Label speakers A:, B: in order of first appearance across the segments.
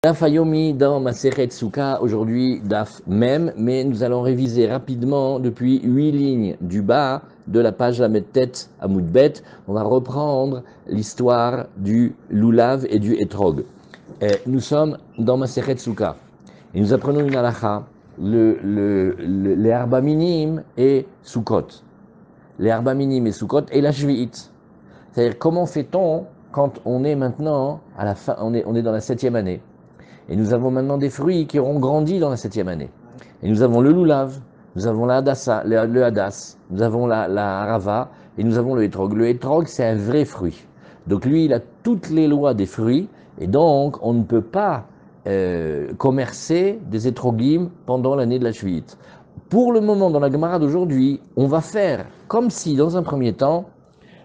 A: Daf Hayomi dans Masechet Souka, aujourd'hui Daf même, mais nous allons réviser rapidement depuis 8 lignes du bas de la page Lamed-Tet à Moudbet. On va reprendre l'histoire du Lulav et du Etrog. Nous sommes dans Masechet Souka et nous apprenons une halakha, les Arba Minim et Soukot. Les Arba Minim et Soukot et la Shvi'it. C'est-à-dire comment fait-on quand on est maintenant à la fin, on est dans la 7e année. Et nous avons maintenant des fruits qui auront grandi dans la 7e année. Et nous avons le Lulav, nous avons la Hadassa, le Hadas, nous avons la Harava, et nous avons le Etrog. Le Etrog, c'est un vrai fruit. Donc lui, il a toutes les lois des fruits, et donc on ne peut pas commercer des Etrogim pendant l'année de la Shvi'it. Pour le moment, dans la Gemara d'aujourd'hui, on va faire comme si, dans un premier temps,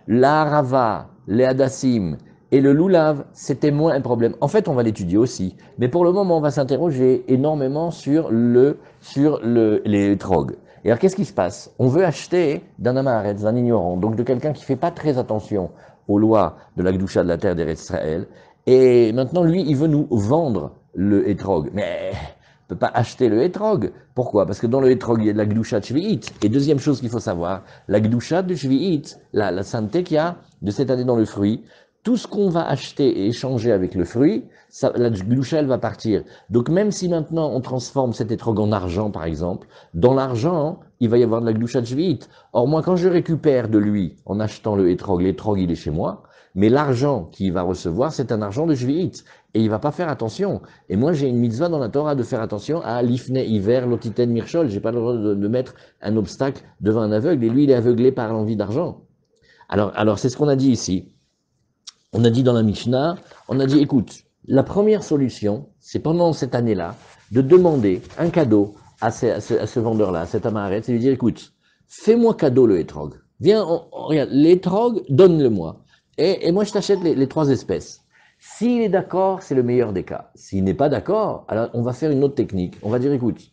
A: la Harava, les Hadassim, et le Lulav, c'était moins un problème. En fait, on va l'étudier aussi. Mais pour le moment, on va s'interroger énormément sur les Etrog. Et alors, qu'est-ce qui se passe? On veut acheter d'un Amaharetz, d'un ignorant, donc de quelqu'un qui ne fait pas très attention aux lois de la Gdusha de la terre d'Eretz Israël. Et maintenant, lui, il veut nous vendre le Etrog. Mais on ne peut pas acheter le Etrog. Pourquoi? Parce que dans le Etrog, il y a de la Gdusha de Shvi'it. Et deuxième chose qu'il faut savoir, la Gdusha de Shvi'it, la sainteté qu'il y a de cette année dans le fruit, tout ce qu'on va acheter et échanger avec le fruit, la gloucha, elle va partir. Donc même si maintenant on transforme cet étrog en argent, par exemple, dans l'argent, il va y avoir de la gloucha de Shvi'it. Or moi, quand je récupère de lui, en achetant l'étrog, il est chez moi, mais l'argent qu'il va recevoir, c'est un argent de Shvi'it. Et il va pas faire attention. Et moi, j'ai une mitzvah dans la Torah de faire attention à l'ifne hiver, l'otiten mirchol. J'ai pas le droit de mettre un obstacle devant un aveugle. Et lui, il est aveuglé par l'envie d'argent. Alors c'est ce qu'on a dit ici. On a dit dans la Mishnah, on a dit, écoute, la première solution, c'est pendant cette année-là, de demander un cadeau à ce vendeur-là, à cet amaharet, c'est lui dire, écoute, fais-moi cadeau le Etrog. Viens, regarde, l'Etrog, donne-le-moi. Et moi, je t'achète les 3 espèces. S'il est d'accord, c'est le meilleur des cas. S'il n'est pas d'accord, alors on va faire une autre technique. On va dire, écoute,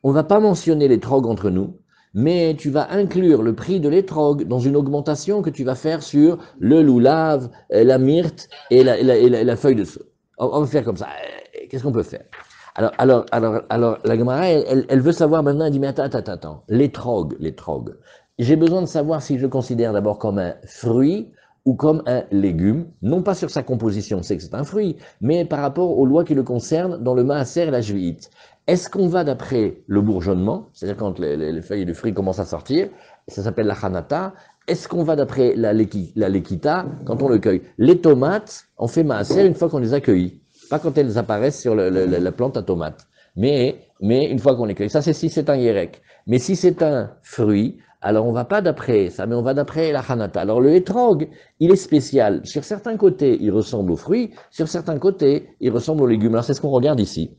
A: on va pas mentionner l'Etrog entre nous, mais tu vas inclure le prix de l'étrog dans une augmentation que tu vas faire sur le loulav, la myrte et la feuille de saule. On va faire comme ça. Qu'est-ce qu'on peut faire? Alors, la Gemara, elle veut savoir maintenant, elle dit, mais attends, l'étrog. J'ai besoin de savoir si je le considère d'abord comme un fruit ou comme un légume, non pas sur sa composition, c'est que c'est un fruit, mais par rapport aux lois qui le concernent dans le Maaser et la Shvi'it. Est-ce qu'on va d'après le bourgeonnement, c'est-à-dire quand les feuilles du fruit commencent à sortir, ça s'appelle la chanata. Est-ce qu'on va d'après la lekita quand on le cueille? Les tomates, on fait maaser une fois qu'on les a cueillies, pas quand elles apparaissent sur la plante à tomates, mais une fois qu'on les cueille. Ça, c'est si c'est un yerek. Mais si c'est un fruit, alors on va pas d'après ça, mais on va d'après la chanata. Alors le etrog, il est spécial. Sur certains côtés, il ressemble aux fruits, sur certains côtés, il ressemble aux légumes. Alors c'est ce qu'on regarde ici.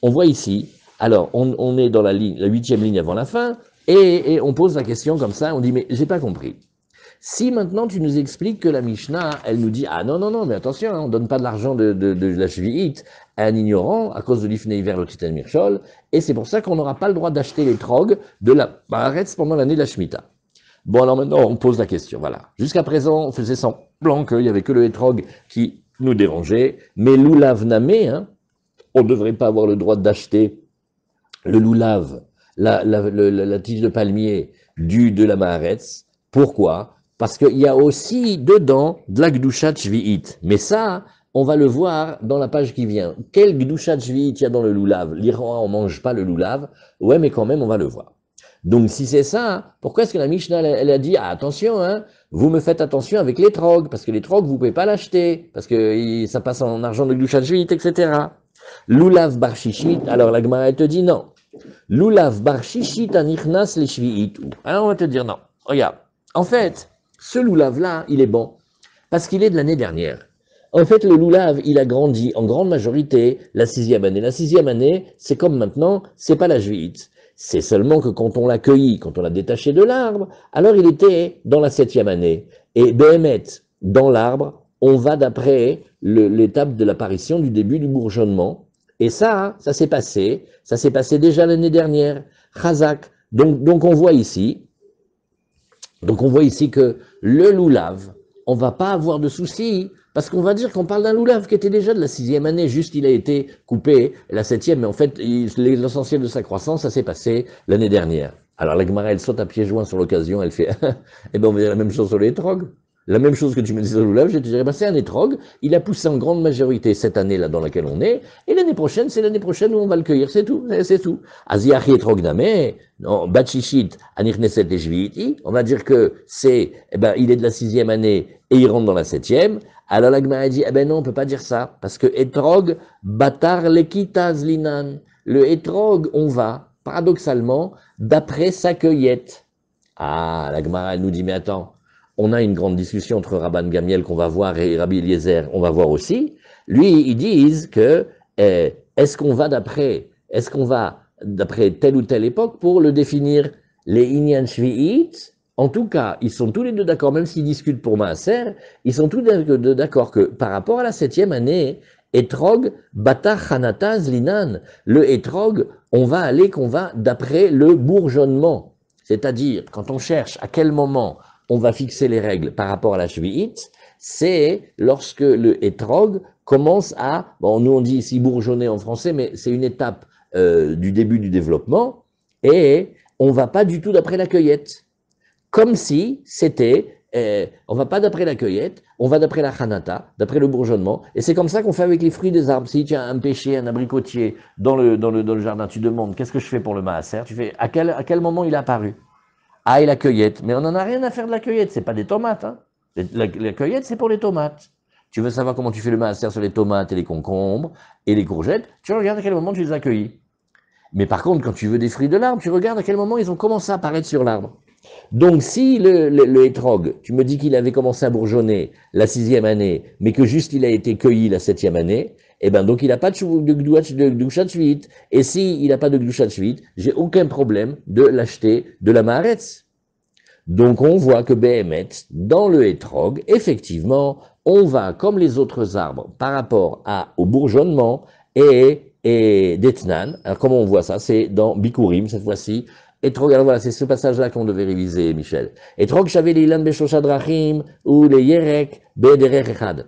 A: On voit ici, alors on est dans la 8e ligne avant la fin, et on pose la question comme ça, on dit, mais j'ai pas compris. Si maintenant tu nous expliques que la Mishnah, elle nous dit, ah non, mais attention, hein, on donne pas de l'argent de la Shvi'it à un ignorant à cause de l'ifne hiver l'otiten mirchol, et c'est pour ça qu'on n'aura pas le droit d'acheter les trogs de la Baaretz pendant l'année de la Shemitah. Bon, alors maintenant, on pose la question, voilà. Jusqu'à présent, on faisait semblant qu'il y avait que le etrog qui nous dérangeait, mais l'oulav namé, hein, on ne devrait pas avoir le droit d'acheter le loulav, la tige de palmier de la Maaretz. Pourquoi? Parce qu'il y a aussi dedans de la Gdushat Shvi'it. Mais ça, on va le voir dans la page qui vient. Quel Gdushat Shvi'it il y a dans le loulav? L'Iran, on ne mange pas le loulav. Ouais, mais quand même, on va le voir. Donc, si c'est ça, pourquoi est-ce que la Mishnah, elle a dit, ah, attention, hein, vous me faites attention avec les trogs, parce que les trogs, vous ne pouvez pas l'acheter, parce que ça passe en argent de Gdushat Shvi'it, etc. Lulav bar shishit, alors la Gemara te dit non. Lulav bar shishit anichnas les shvi'it. Alors on va te dire non. Regarde, en fait, ce loulav-là, il est bon, parce qu'il est de l'année dernière. En fait, le loulav, il a grandi en grande majorité la 6e année. La 6e année, c'est comme maintenant, c'est pas la shvi'it. C'est seulement que quand on l'a cueilli, quand on l'a détaché de l'arbre, alors il était dans la 7e année. Et Behemet, dans l'arbre, on va d'après l'étape de l'apparition du début du bourgeonnement. Et ça s'est passé déjà l'année dernière. Chazak. Donc on voit ici que le loulav, on va pas avoir de soucis, parce qu'on va dire qu'on parle d'un loulav qui était déjà de la 6e année, juste il a été coupé la 7e, mais en fait, l'essentiel de sa croissance, ça s'est passé l'année dernière. Alors la Gemara, elle saute à pieds joints sur l'occasion, elle fait, eh ben on va dire la même chose sur les étrogues. La même chose que tu me disais sur le loulav, je te dirais, bah, c'est un étrogue, il a poussé en grande majorité cette année-là dans laquelle on est, et l'année prochaine, c'est l'année prochaine où on va le cueillir, c'est tout, c'est tout. Aziachi étrogue damé, non, batchichit, anirneset et jviiti, on va dire que c'est, eh ben, il est de la 6e année et il rentre dans la 7e. Alors la Gemara dit, eh ben non, on peut pas dire ça, parce que étrogue, batar lekitaz linan. Le étrogue, on va, paradoxalement, d'après sa cueillette. Ah, la Gemara, elle nous dit, mais attends, on a une grande discussion entre Rabban Gamiel qu'on va voir et Rabbi Eliezer, on va voir aussi. Lui, ils disent que est-ce qu'on va d'après telle ou telle époque pour le définir les Inyan Shvi'it. En tout cas, ils sont tous les deux d'accord, même s'ils discutent pour Maaser, ils sont tous d'accord que par rapport à la 7e année, Etrog, Bata Chanataz Linan, le Etrog, on va d'après le bourgeonnement. C'est-à-dire, quand on cherche à quel moment on va fixer les règles par rapport à la Shvi'it, c'est lorsque le Etrog commence à, bon, nous on dit ici bourgeonner en français, mais c'est une étape du début du développement, et on va pas du tout d'après la cueillette. Comme si c'était, on va pas d'après la cueillette, on va d'après la chanata, d'après le bourgeonnement, et c'est comme ça qu'on fait avec les fruits des arbres. Si tu as un pêcher, un abricotier dans le jardin, tu demandes qu'est-ce que je fais pour le maaser, tu fais à quel moment il est apparu. Ah, et la cueillette. Mais on n'en a rien à faire de la cueillette, c'est pas des tomates. Hein. La cueillette, c'est pour les tomates. Tu veux savoir comment tu fais le maaser sur les tomates et les concombres et les courgettes, tu regardes à quel moment tu les as cueillis. Mais par contre, quand tu veux des fruits de l'arbre, tu regardes à quel moment ils ont commencé à apparaître sur l'arbre. Donc si le hétrog, tu me dis qu'il avait commencé à bourgeonner la 6e année, mais que juste il a été cueilli la 7e année, eh ben donc il n'a pas de gdushat shvi'it. Et si il n'a pas de gdushat shvi'it, j'ai aucun problème de l'acheter de la maaretz. Donc on voit que Behemet, dans le hétrog, effectivement, on va, comme les autres arbres, par rapport au bourgeonnement et d'Etnan. Alors comment on voit ça? C'est dans Bikurim, cette fois-ci. Etrog, alors voilà, c'est ce passage-là qu'on devait réviser, Michel. Etrog, j'avais les ilan beshosha drachim, ou les yerek, bederech echad.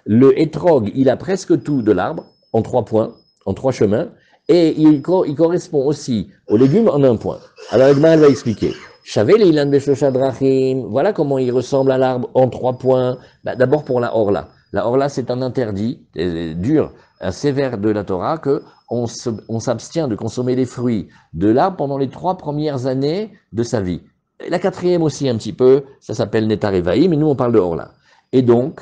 A: Le etrog, il a presque tout de l'arbre, en 3 points, en 3 chemins, et il correspond aussi aux légumes en 1 point. Alors, Agma, elle va expliquer. J'avais les ilan beshosha drachim, voilà comment il ressemble à l'arbre en 3 points. Bah, d'abord pour la orla. La orla, c'est un interdit, dur, sévère de la Torah, que on s'abstient de consommer les fruits de l'arbre pendant les 3 premières années de sa vie. Et la 4e aussi un petit peu, ça s'appelle Netar Evaï, mais nous on parle de Orla. Et donc,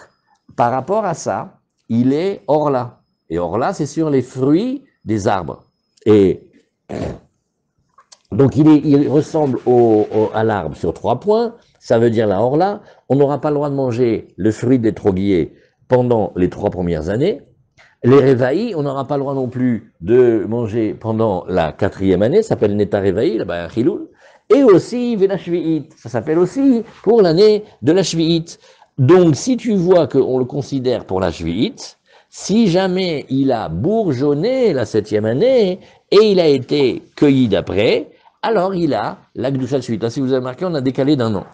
A: par rapport à ça, il est Orla. Et Orla, c'est sur les fruits des arbres. Et donc il ressemble à l'arbre sur 3 points, ça veut dire la Orla. On n'aura pas le droit de manger le fruit des troguiers pendant les 3 premières années. Les révaillis, on n'aura pas le droit non plus de manger pendant la 4e année, ça s'appelle Neta Révailli, là-bas un Chiloul. Et aussi Vena Shvi'it, ça s'appelle aussi pour l'année de la Shvi'it. Donc si tu vois qu'on le considère pour la Shvi'it, si jamais il a bourgeonné la 7e année et il a été cueilli d'après, alors il a la Gdushat Shvi'it. Là, si vous avez remarqué, on a décalé d'un an.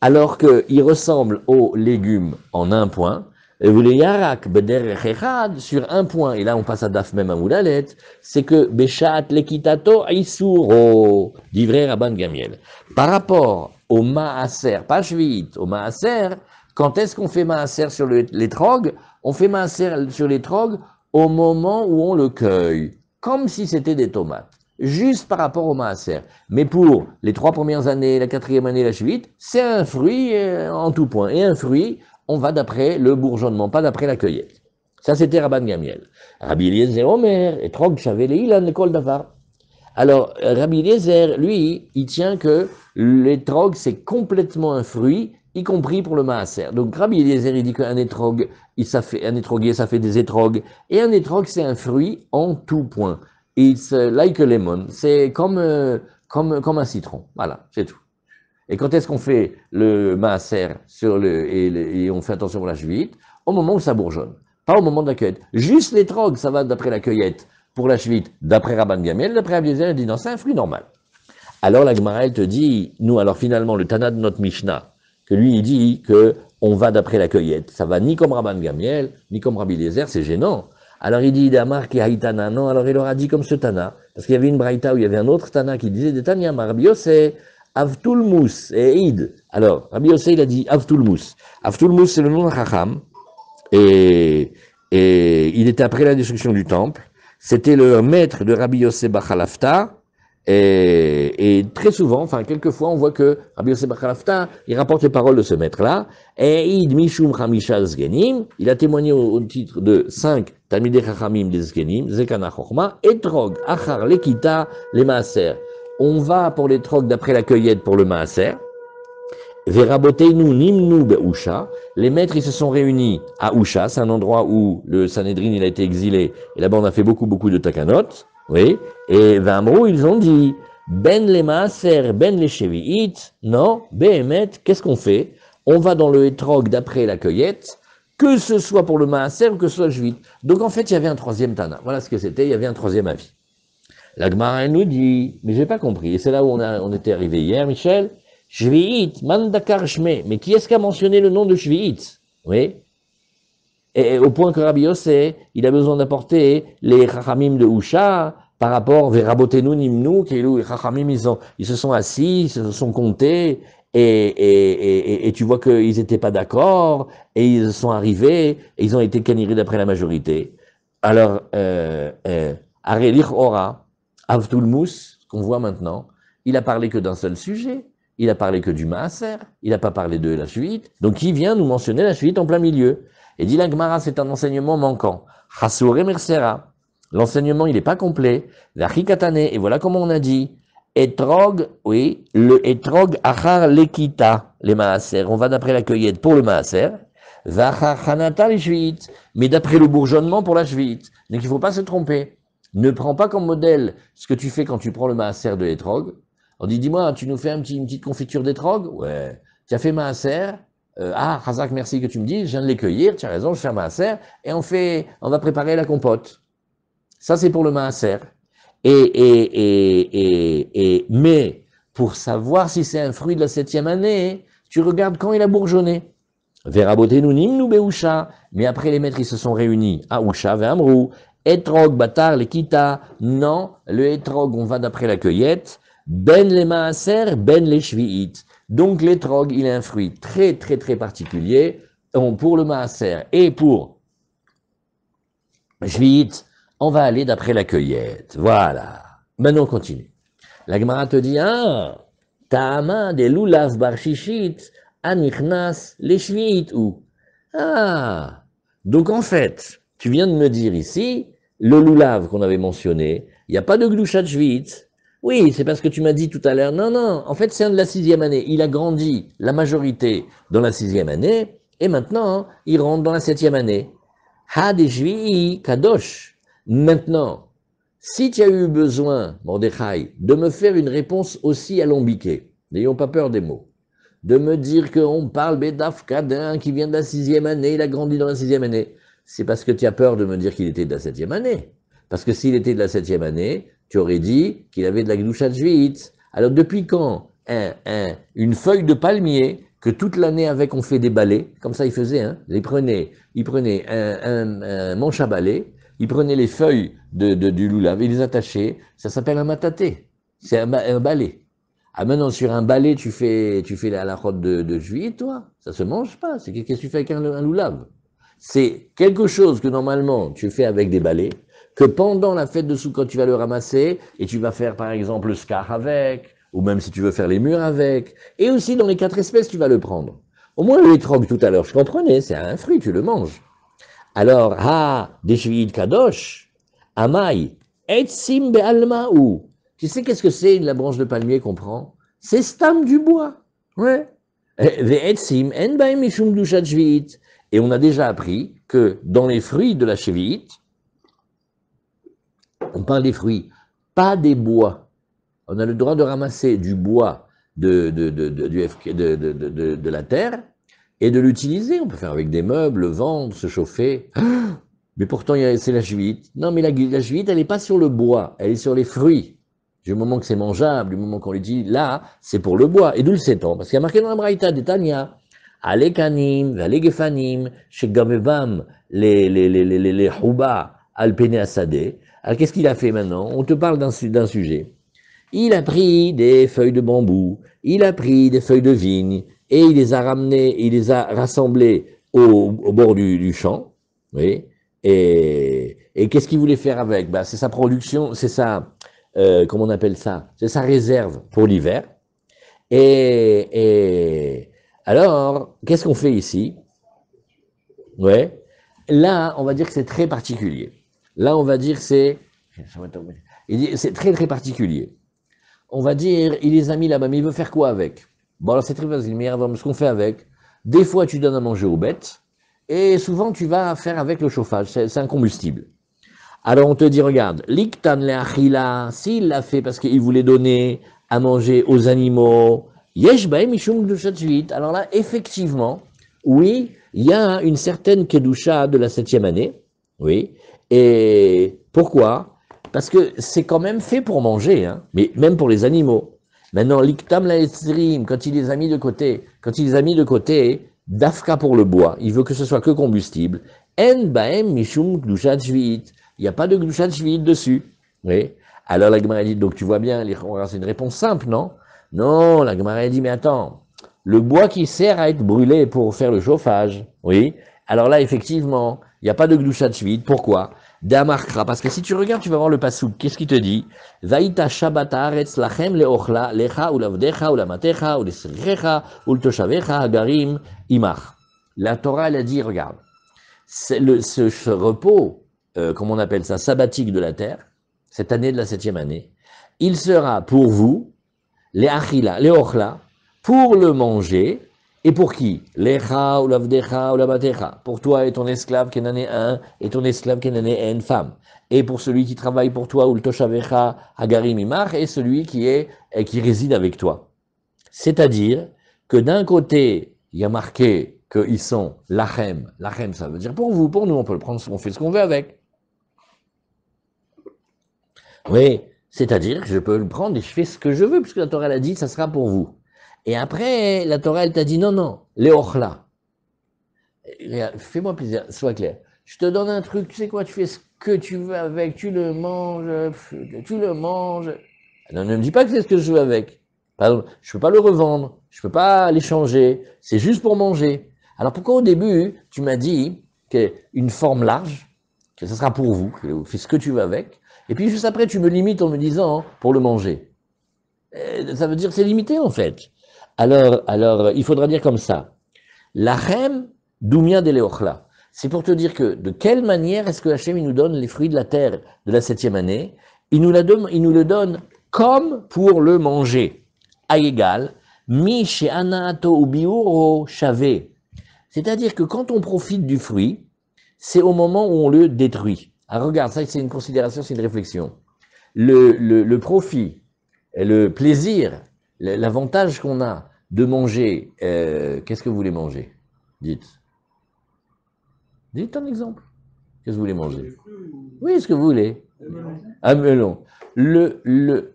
A: Alors qu'il ressemble aux légumes en 1 point, et vous les yarak bederech echad sur 1 point, et là on passe à daf même à moulalet, c'est que beshat lekitato isuro, dit vrai Rabban Gamiel. Par rapport au maaser, pas shvi'it, au maaser, quand est-ce qu'on fait maaser sur l'étrog? On fait maaser sur l'étrog au moment où on le cueille, comme si c'était des tomates. Juste par rapport au maaser. Mais pour les 3 premières années, la 4e année, la shvi'it, c'est un fruit en tout point. Et un fruit, on va d'après le bourgeonnement, pas d'après la cueillette. Ça, c'était Rabban Gamiel. Rabbi Eliezer Omer, etrog shavé leilan lekol davar. Alors, Rabbi Eliezer, lui, il tient que l'étrog, c'est complètement un fruit, y compris pour le maaser. Donc, Rabbi Eliezer, il dit qu'un étrog, un étroguier, ça fait des étrogues. Et un étrog, c'est un fruit en tout point. It's like a lemon. C'est comme un citron. Voilà, c'est tout. Et quand est-ce qu'on fait le maaser et on fait attention pour la shvi'it? Au moment où ça bourgeonne, pas au moment de la cueillette. Juste l'étrog, ça va d'après la cueillette. Pour la shvi'it, d'après Rabban Gamiel, d'après Rabbi Eliezer, il dit non, c'est un fruit normal. Alors la Gemara, elle te dit, nous, alors finalement, le Tana de notre Mishnah, que lui, il dit que on va d'après la cueillette. Ça va ni comme Rabban Gamiel, ni comme Rabbi Eliezer, c'est gênant. Alors il dit, Damar qui haïtana, non, alors il leur a dit comme ce Tana, parce qu'il y avait une braïta où il y avait un autre Tana qui disait, de Tanya, Rabbi Yossé, Avtulmus et Id. Alors, Rabbi Yossé, il a dit Avtulmus. Avtulmus, c'est le nom de Chacham, et il était après la destruction du temple. C'était le maître de Rabbi Yossé Bachalafta, et très souvent, enfin quelquefois, on voit que Rabbi Yossé Bachalafta, il rapporte les paroles de ce maître-là, et Id Mishum Chamisha Zgenim, il a témoigné au titre de 5 Talmidei Chachamim des Zgenim, Zekana Chochma, Etrog, Achar, Lekita, les Maaser. On va pour les trogs d'après la cueillette pour le Maaser. Veraboteinu Nimnu Be'usha. Les maîtres, ils se sont réunis à Usha, c'est un endroit où le Sanhedrin, il a été exilé, et là-bas on a fait beaucoup de takanot, oui, et Vamrou, ils ont dit, Ben les Maaser, Ben les Shevi'it, non, Behemet, qu'est-ce qu'on fait? On va dans le Etrog d'après la cueillette, que ce soit pour le Maaser ou que ce soit le Shvit. Donc en fait, il y avait un troisième Tana, voilà ce que c'était, il y avait un troisième avis. La Gemara, elle nous dit, mais j'ai pas compris, et c'est là où on était arrivé hier, Michel, Shvi'it, Mandakar Shme, mais qui est-ce qui a mentionné le nom de Shvi'it? Oui. Et au point que Rabbi Yossé, il a besoin d'apporter les Chachamim de Usha par rapport vers Rabotenu Nimnu, qui les Chachamim, ils se sont assis, ils se sont comptés, et tu vois qu'ils n'étaient pas d'accord, et ils sont arrivés, et ils ont été canirés d'après la majorité. Alors, Arelich Ora, Avtulmus, qu'on voit maintenant, il a parlé que d'un seul sujet. Il a parlé que du Maaser, il n'a pas parlé de la Shvi'it, donc il vient nous mentionner la Shvi'it en plein milieu. Et dit la Gemara, c'est un enseignement manquant. Chasure Mersera, l'enseignement il n'est pas complet. La Chikatane, et voilà comment on a dit, Etrog, oui, le Etrog Achar Lekita, les Maaser, on va d'après la cueillette pour le Maaser, Vachar Chanata les Shvi'it, mais d'après le bourgeonnement pour la Shvi'it. Donc il ne faut pas se tromper. Ne prends pas comme modèle ce que tu fais quand tu prends le Maaser de Etrog. On dit, dis-moi, tu nous fais une petite confiture d'étrog? Ouais. Tu as fait maaser? Razak, merci que tu me dis, je viens de les cueillir, tu as raison, je fais un maaser, et on va préparer la compote. Ça, c'est pour le maaser. Mais, pour savoir si c'est un fruit de la 7e année, tu regardes quand il a bourgeonné. Verabotenu nimnu beusha. Mais après, les maîtres, ils se sont réunis à Usha, Ve'amrou, Etrog, Batar, les Kita. Non, le Etrog, on va d'après la cueillette. Ben les maaser, ben les shvi'it. Donc l'étrog, il est un fruit très particulier. Pour le maaser et pour shvi'it, on va aller d'après la cueillette. Voilà. Maintenant on continue. La Gemara te dit, ta'ama de lulav bar shishit, anichnas les shvi'it ou. Donc en fait, tu viens de me dire ici, le lulav qu'on avait mentionné, il n'y a pas de glouchat shvi'it. Oui, c'est parce que tu m'as dit tout à l'heure, non, en fait c'est un de la 6e année, il a grandi la majorité dans la 6e année, et maintenant il rentre dans la 7e année. Hadeshvi kadosh. Maintenant, si tu as eu besoin, Mordechai, de me faire une réponse aussi alambiquée, n'ayons pas peur des mots, de me dire qu'on parle Bédaf Kadin qui vient de la 6e année, il a grandi dans la 6e année, c'est parce que tu as peur de me dire qu'il était de la 7e année. Parce que s'il était de la 7e année, tu aurais dit qu'il avait de la Gdushat Shvi'it. Alors depuis quand une feuille de palmier, que toute l'année avec on fait des balais, comme ça il faisait, il prenait un manche à balai, il prenait les feuilles du loulav et les attachait, ça s'appelle un mataté, c'est un balai. Ah maintenant sur un balai tu fais la halachot de Shvi'it, toi, ça se mange pas, c'est qu'est-ce que tu fais avec un loulav? C'est quelque chose que normalement tu fais avec des balais, que pendant la fête de Sukkot, tu vas le ramasser, et tu vas faire par exemple le skar avec, ou même si tu veux faire les murs avec, et aussi dans les 4 espèces, tu vas le prendre. Au moins le etrog tout à l'heure, je comprenais, c'est un fruit, tu le manges. Alors, deshvi'it kadosh, amai, etsim be'alma'u. Tu sais qu'est-ce que c'est la branche de palmier qu'on prend? C'est stam du bois. Ouais. Ve'etsim en ba'em mishum gdushat shvi'it. Et on a déjà appris que dans les fruits de la shvi'it, on parle des fruits, pas des bois. On a le droit de ramasser du bois de la terre et de l'utiliser. On peut faire avec des meubles, le vendre, se chauffer. Mais pourtant, c'est la shvi'it. Non, mais la shvi'it, elle n'est pas sur le bois, elle est sur les fruits. Du moment que c'est mangeable, du moment qu'on l'utilise, là, c'est pour le bois. Et d'où le sait-on? Parce qu'il y a marqué dans la Braïta des Tanya, Alekanim, Valegefanim, Shegamevam, les Houba, Alpene Asade. Alors qu'est-ce qu'il a fait maintenant? On te parle d'un sujet. Il a pris des feuilles de bambou, il a pris des feuilles de vigne, et il les a ramenées, il les a rassemblées au bord du champ. Oui. Et qu'est-ce qu'il voulait faire avec? Ben, c'est sa production, c'est sa, comment on appelle ça? C'est sa réserve pour l'hiver. Et alors, qu'est-ce qu'on fait ici? Ouais. Là, on va dire que c'est très particulier. Là, on va dire que c'est très très particulier. On va dire, il les a mis là-bas, mais il veut faire quoi avec? Bon, alors c'est très facile, mais ce qu'on fait avec, des fois tu donnes à manger aux bêtes, et souvent tu vas faire avec le chauffage, c'est un combustible. Alors on te dit, regarde, l'iktan le achila, s'il l'a fait parce qu'il voulait donner à manger aux animaux, yesh baem mishum kedushat shvit. Alors là, effectivement, oui, il y a une certaine kedusha de la 7e année, oui. Et pourquoi? Parce que c'est quand même fait pour manger, hein, mais même pour les animaux. Maintenant, l'iktam la etzrim, quand il les a mis de côté, dafka pour le bois, il veut que ce soit que combustible. En baem mishum kedushat shvit. Il n'y a pas de glouchat shvit dessus. Oui. Alors la Gemara dit, donc tu vois bien, c'est une réponse simple, non? Non, la Gemara dit, mais attends, le bois qui sert à être brûlé pour faire le chauffage, oui. Alors là, effectivement, il n'y a pas de glouchat shvit. Pourquoi? D'amarkra, parce que si tu regardes, tu vas voir le pasouk. Qu'est-ce qu'il te dit? Vaïta shabbat haaretz lachem leochla, lecha ou lavdecha ou lamatecha ou lesrichecha ou ltoshavecha hagarim imach. La Torah, elle a dit, regarde, ce repos, comme on appelle ça, sabbatique de la terre, cette année de la 7e année, il sera pour vous, les achila, les ochla, pour le manger, et pour qui? Lecha ou lavdecha ou lamatecha, pour toi et ton esclave qui en est un, et ton esclave qui en est une femme, et pour celui qui travaille pour toi, ou le toshavecha hagarim imach, et celui qui réside avec toi. C'est-à-dire que d'un côté, il y a marqué qu'ils sont lachem, lachem ça veut dire pour vous, pour nous, on peut le prendre, on fait ce qu'on veut avec. Oui, c'est-à-dire que je peux le prendre et je fais ce que je veux, puisque la Torah elle a dit, ça sera pour vous. Et après, la Torah elle t'a dit, non, non, les ochla. Fais-moi plaisir, sois clair. Je te donne un truc, tu sais quoi, tu fais ce que tu veux avec, tu le manges, tu le manges. Non, ne me dis pas que c'est ce que je veux avec. Pardon, je peux pas le revendre, je peux pas l'échanger, c'est juste pour manger. Alors pourquoi au début, tu m'as dit qu'une forme large, que ce sera pour vous, que vous faites ce que tu veux avec, et puis juste après, tu me limites en me disant pour le manger. Ça veut dire que c'est limité en fait. Alors, il faudra dire comme ça. Lachem doumia de leochla. C'est pour te dire que de quelle manière est-ce que Hachem il nous donne les fruits de la terre de la 7e année? Il nous le donne comme pour le manger. À égal, mi she'anato ubiuro shave. C'est-à-dire que quand on profite du fruit, c'est au moment où on le détruit. Alors regarde, ça c'est une considération, c'est une réflexion. Le profit, le plaisir, l'avantage qu'on a de manger, qu'est-ce que vous voulez manger? Dites. Dites un exemple. Qu'est-ce que vous voulez manger? Oui, ce que vous voulez. Un melon.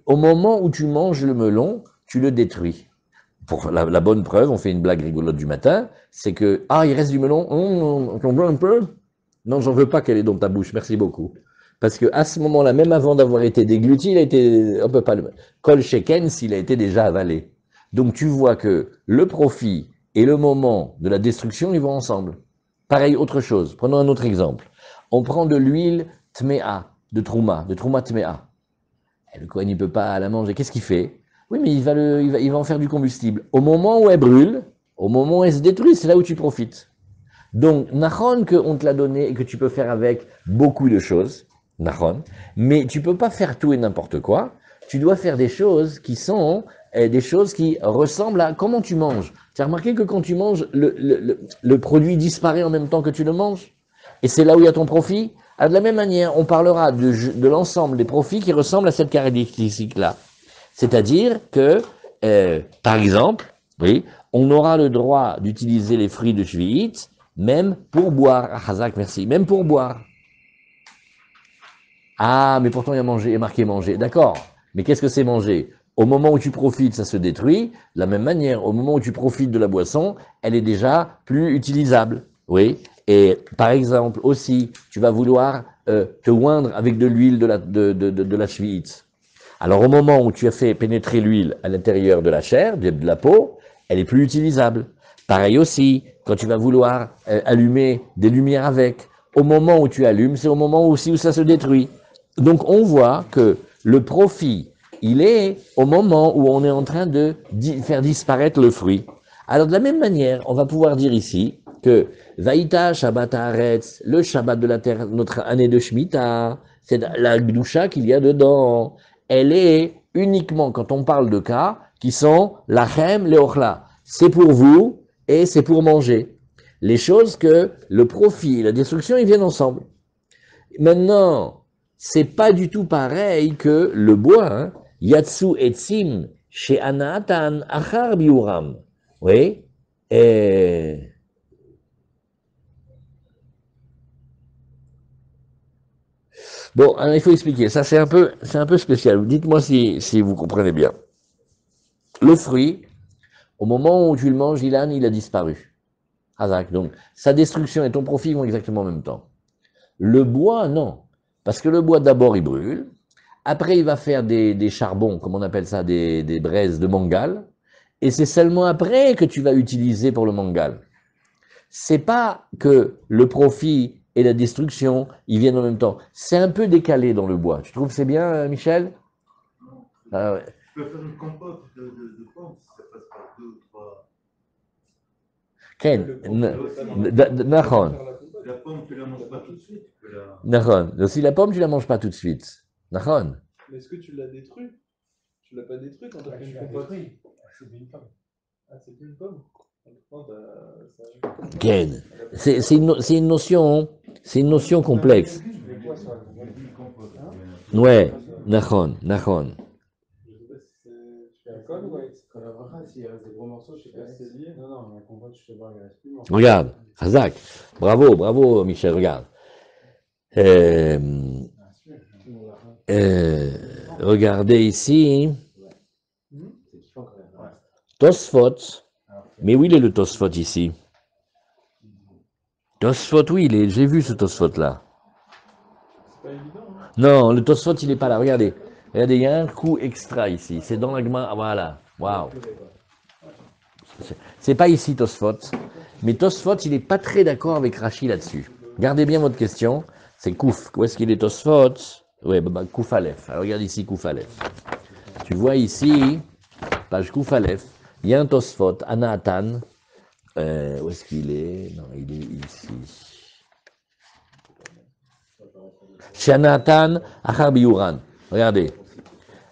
A: Au moment où tu manges le melon, tu le détruis. Pour la bonne preuve, on fait une blague rigolote du matin, c'est que, ah, il reste du melon, on veut un peu? Non, j'en veux pas qu'elle est dans ta bouche, merci beaucoup. Parce que à ce moment-là, même avant d'avoir été dégluti, il a été, on peut pas le, kol sheken, s'il a été déjà avalé. Donc tu vois que le profit et le moment de la destruction, ils vont ensemble. Pareil, autre chose. Prenons un autre exemple. On prend de l'huile tmea, de trouma tmea. Et le Kohen, il peut pas la manger. Qu'est-ce qu'il fait? Oui, mais il va en faire du combustible. Au moment où elle brûle, au moment où elle se détruit, c'est là où tu profites. Donc, Nahon, qu'on te l'a donné et que tu peux faire avec beaucoup de choses, Nahon, mais tu peux pas faire tout et n'importe quoi. Tu dois faire des choses qui sont des choses qui ressemblent à comment tu manges. Tu as remarqué que quand tu manges, le produit disparaît en même temps que tu le manges? Et c'est là où il y a ton profit? Alors, de la même manière, on parlera de l'ensemble des profits qui ressemblent à cette caractéristique-là. C'est-à-dire que, par exemple, oui, on aura le droit d'utiliser les fruits de Shvi'it, même pour boire. Ah, Hazak, merci. Même pour boire. Ah, mais pourtant il y a marqué manger. D'accord. Mais qu'est-ce que c'est manger? Au moment où tu profites, ça se détruit. De la même manière, au moment où tu profites de la boisson, elle est déjà plus utilisable. Oui. Et par exemple, aussi, tu vas vouloir te oindre avec de l'huile de la shvi'it. Alors au moment où tu as fait pénétrer l'huile à l'intérieur de la chair, de la peau, elle est plus utilisable. Pareil aussi, quand tu vas vouloir allumer des lumières avec, au moment où tu allumes, c'est au moment aussi où ça se détruit. Donc on voit que le profit, il est au moment où on est en train de faire disparaître le fruit. Alors de la même manière, on va pouvoir dire ici que Vaïta Shabbat Haaretz, le Shabbat de la terre, notre année de Shemitah, c'est la Gdusha qu'il y a dedans. Elle est uniquement quand on parle de cas qui sont lachem leochla. C'est pour vous et c'est pour manger. Les choses que le profit et la destruction, ils viennent ensemble. Maintenant, c'est pas du tout pareil que le bois. Hein. Yatsu etzim chez Anatan achar biuram. Oui. Et... Bon, alors, il faut expliquer. Ça, c'est un peu spécial. Dites-moi si vous comprenez bien. Le fruit, au moment où tu le manges, il a disparu. Hazak. Donc, sa destruction et ton profit vont exactement en même temps. Le bois, non. Parce que le bois, d'abord, il brûle. Après, il va faire des charbons, comme on appelle ça, des braises de mangal. Et c'est seulement après que tu vas utiliser pour le mangal. C'est pas que le profit et la destruction, ils viennent en même temps. C'est un peu décalé dans le bois. Tu trouves que c'est bien, Michel? Ah ouais.
B: Tu peux faire une compote de pommes si ça passe par deux ou trois.
A: Ken, Nahon.
B: La pomme, tu la manges pas tout de suite. Tu peux la...
A: Nahon. Donc, si la pomme, tu la manges pas tout de suite. Nahon.
C: Mais est-ce que tu l'as détruit? Tu l'as pas détruit quand tu as fait une compote?
D: C'était une pomme.
C: Ah, c'était une pomme? Non,
A: Ken. C'est une notion complexe. Ouais, Nahon, Nahon.
C: Je sais pas si c'est. Tu fais un col ou ouais? Quand la vraie, s'il reste des gros morceaux, je sais pas si c'est lié. Non, non, mais la compote, je sais pas, il reste plus de morceaux.
A: Regarde, Razak. Bravo, bravo, Michel, regarde. Regardez ici. Tosfot. Mais où il est le Tosfot ici? Tosfot, oui, j'ai vu ce Tosfot-là.
C: C'est pas évident, hein?
A: Non, le Tosfot, il n'est pas là. Regardez. Regardez, il y a un coup extra ici. C'est dans la Gemara. Voilà. Waouh. C'est pas ici Tosfot. Mais Tosfot, il n'est pas très d'accord avec Rachi là-dessus. Gardez bien votre question. C'est Kouf. Où est-ce qu'il est Tosfot? Oui, Kouf Aleph. Alors regarde ici Kouf Aleph. Tu vois ici, page Kouf Aleph, il y a un Tosfot, Anatan. Où est-ce qu'il est? Non, il est ici. Shanatan Achar Biuran. Regardez.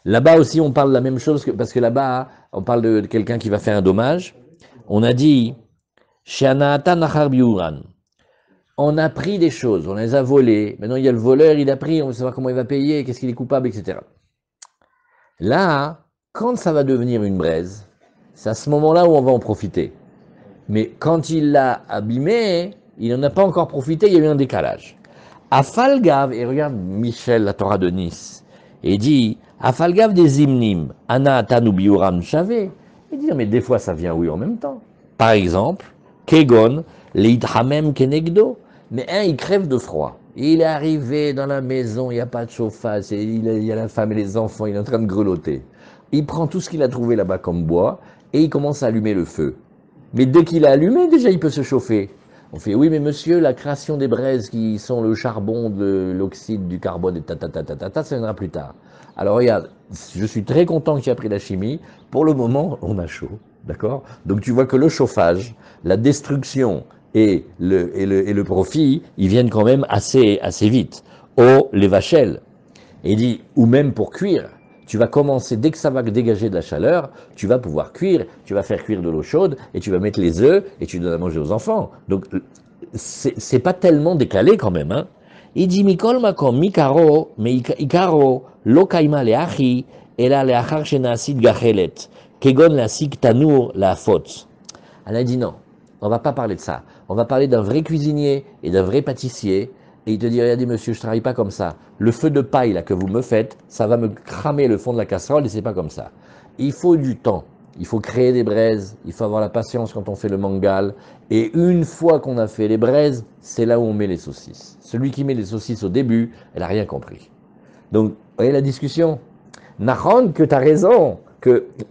A: Là-bas aussi, on parle de la même chose, parce que là-bas, on parle de quelqu'un qui va faire un dommage. On a dit Shanatan Achar Biuran. On a pris des choses, on les a volées. Maintenant, il y a le voleur, il a pris, on veut savoir comment il va payer, qu'est-ce qu'il est coupable, etc. Là, quand ça va devenir une braise, c'est à ce moment-là où on va en profiter. Mais quand il l'a abîmé, il n'en a pas encore profité, il y a eu un décalage. Afalgav, et regarde Michel, la Torah de Nice, et dit Afalgav des Imnim, Ana Atanu Biuram Chavé. Il dit mais des fois ça vient oui en même temps. Par exemple, Kegon, Leithamem Kenegdo. Mais il crève de froid. Il est arrivé dans la maison, il n'y a pas de chauffage, il y a la femme et les enfants, il est en train de grelotter. Il prend tout ce qu'il a trouvé là-bas comme bois et il commence à allumer le feu. Mais dès qu'il a allumé, déjà il peut se chauffer. On fait oui, mais monsieur, la création des braises qui sont le charbon, de l'oxyde du carbone et ça viendra plus tard. Alors regarde, je suis très content que tu aies appris la chimie. Pour le moment, on a chaud, d'accord? Donc tu vois que le chauffage, la destruction et le profit, ils viennent quand même assez vite. Oh, les vachelles. Et il dit, ou même pour cuire, tu vas commencer, dès que ça va dégager de la chaleur, tu vas pouvoir cuire, tu vas faire cuire de l'eau chaude, et tu vas mettre les œufs, et tu donnes à manger aux enfants. Donc, c'est pas tellement décalé quand même, hein. Il dit, Mikol makom, mikaro, mais ikaro, lo kaima leachi, ela leachar shenasid gachelet, kegon la sik tanour la faute. Elle a dit non, on va pas parler de ça. On va parler d'un vrai cuisinier et d'un vrai pâtissier, et il te dit, regardez monsieur, je ne travaille pas comme ça. Le feu de paille là, que vous me faites, ça va me cramer le fond de la casserole et c'est pas comme ça. Il faut du temps, il faut créer des braises, il faut avoir la patience quand on fait le mangal. Et une fois qu'on a fait les braises, c'est là où on met les saucisses. Celui qui met les saucisses au début, elle n'a rien compris. Donc, vous voyez la discussion? Nahon, que tu as raison,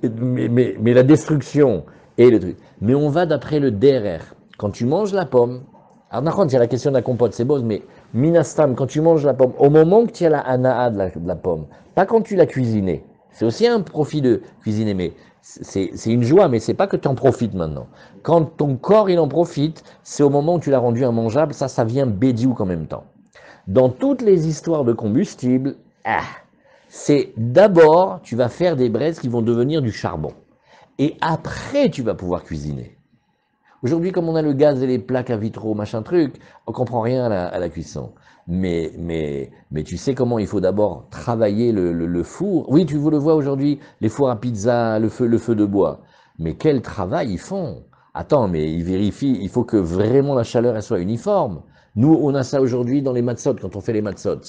A: mais la destruction et le truc. Mais on va d'après le DRR. Quand tu manges la pomme, alors Nahon, il y a la question de la compote, c'est beau, mais Minastam, quand tu manges la pomme, au moment que tu as la anaa de la pomme, pas quand tu l'as cuisinée. C'est aussi un profit de cuisiner, mais c'est une joie, mais c'est pas que tu en profites maintenant. Quand ton corps il en profite, c'est au moment où tu l'as rendu immangeable, ça vient bédiou en même temps. Dans toutes les histoires de combustible, c'est d'abord, tu vas faire des braises qui vont devenir du charbon. Et après, tu vas pouvoir cuisiner. Aujourd'hui, comme on a le gaz et les plaques à vitraux, machin truc, on comprend rien à la cuisson. Mais tu sais comment il faut d'abord travailler le four. Oui, tu vous le vois aujourd'hui, les fours à pizza, le feu de bois. Mais quel travail ils font? Attends, mais ils vérifient, il faut que vraiment la chaleur elle soit uniforme. Nous, on a ça aujourd'hui dans les matzot, quand on fait les matzot.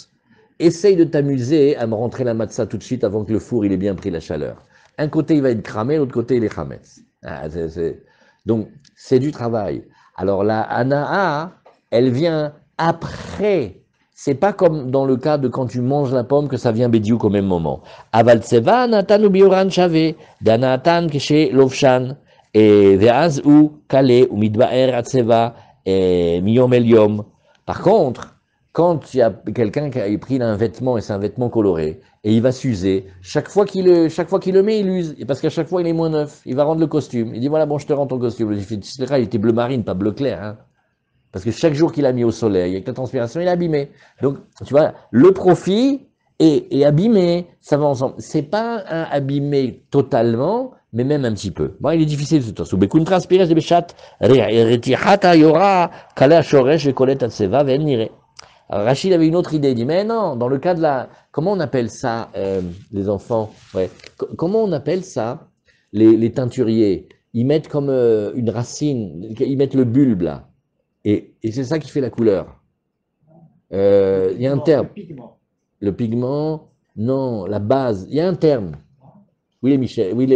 A: Essaye de t'amuser à me rentrer la matzah tout de suite avant que le four il ait bien pris la chaleur. Un côté il va être cramé, l'autre côté il est chametz. Donc c'est du travail. Alors la anaa, elle vient après. C'est pas comme dans le cas de quand tu manges la pomme que ça vient bédiouk au même moment. Aval tseva natan ou bioran chave, danatan keshe lovshan, et veaz ou kale ou midbaer atseva, et miyom el yom. Par contre, quand il y a quelqu'un qui a pris un vêtement et c'est un vêtement coloré, et il va s'user, chaque fois qu'il le met, il use, et parce qu'à chaque fois il est moins neuf, il va rendre le costume. Il dit voilà, bon, je te rends ton costume. Il était bleu marine, pas bleu clair, hein. Parce que chaque jour qu'il a mis au soleil, avec la transpiration, il est abîmé. Donc, tu vois, le profit et abîmé, ça va ensemble. C'est pas un abîmé totalement, mais même un petit peu. Bon, il est difficile ce temps. Bekun transpires de bechat, retihata yora, kala shoresh et kolet atseva venire. Alors Rachid avait une autre idée, il dit, mais non, dans le cas de la... Comment on appelle ça, les enfants? Ouais. Comment on appelle ça, les teinturiers? Ils mettent comme une racine, ils mettent le bulbe là. Et c'est ça qui fait la couleur. Il y a un terme. Le pigment, non, la base. Il y a un terme. Oui, Michel, oui,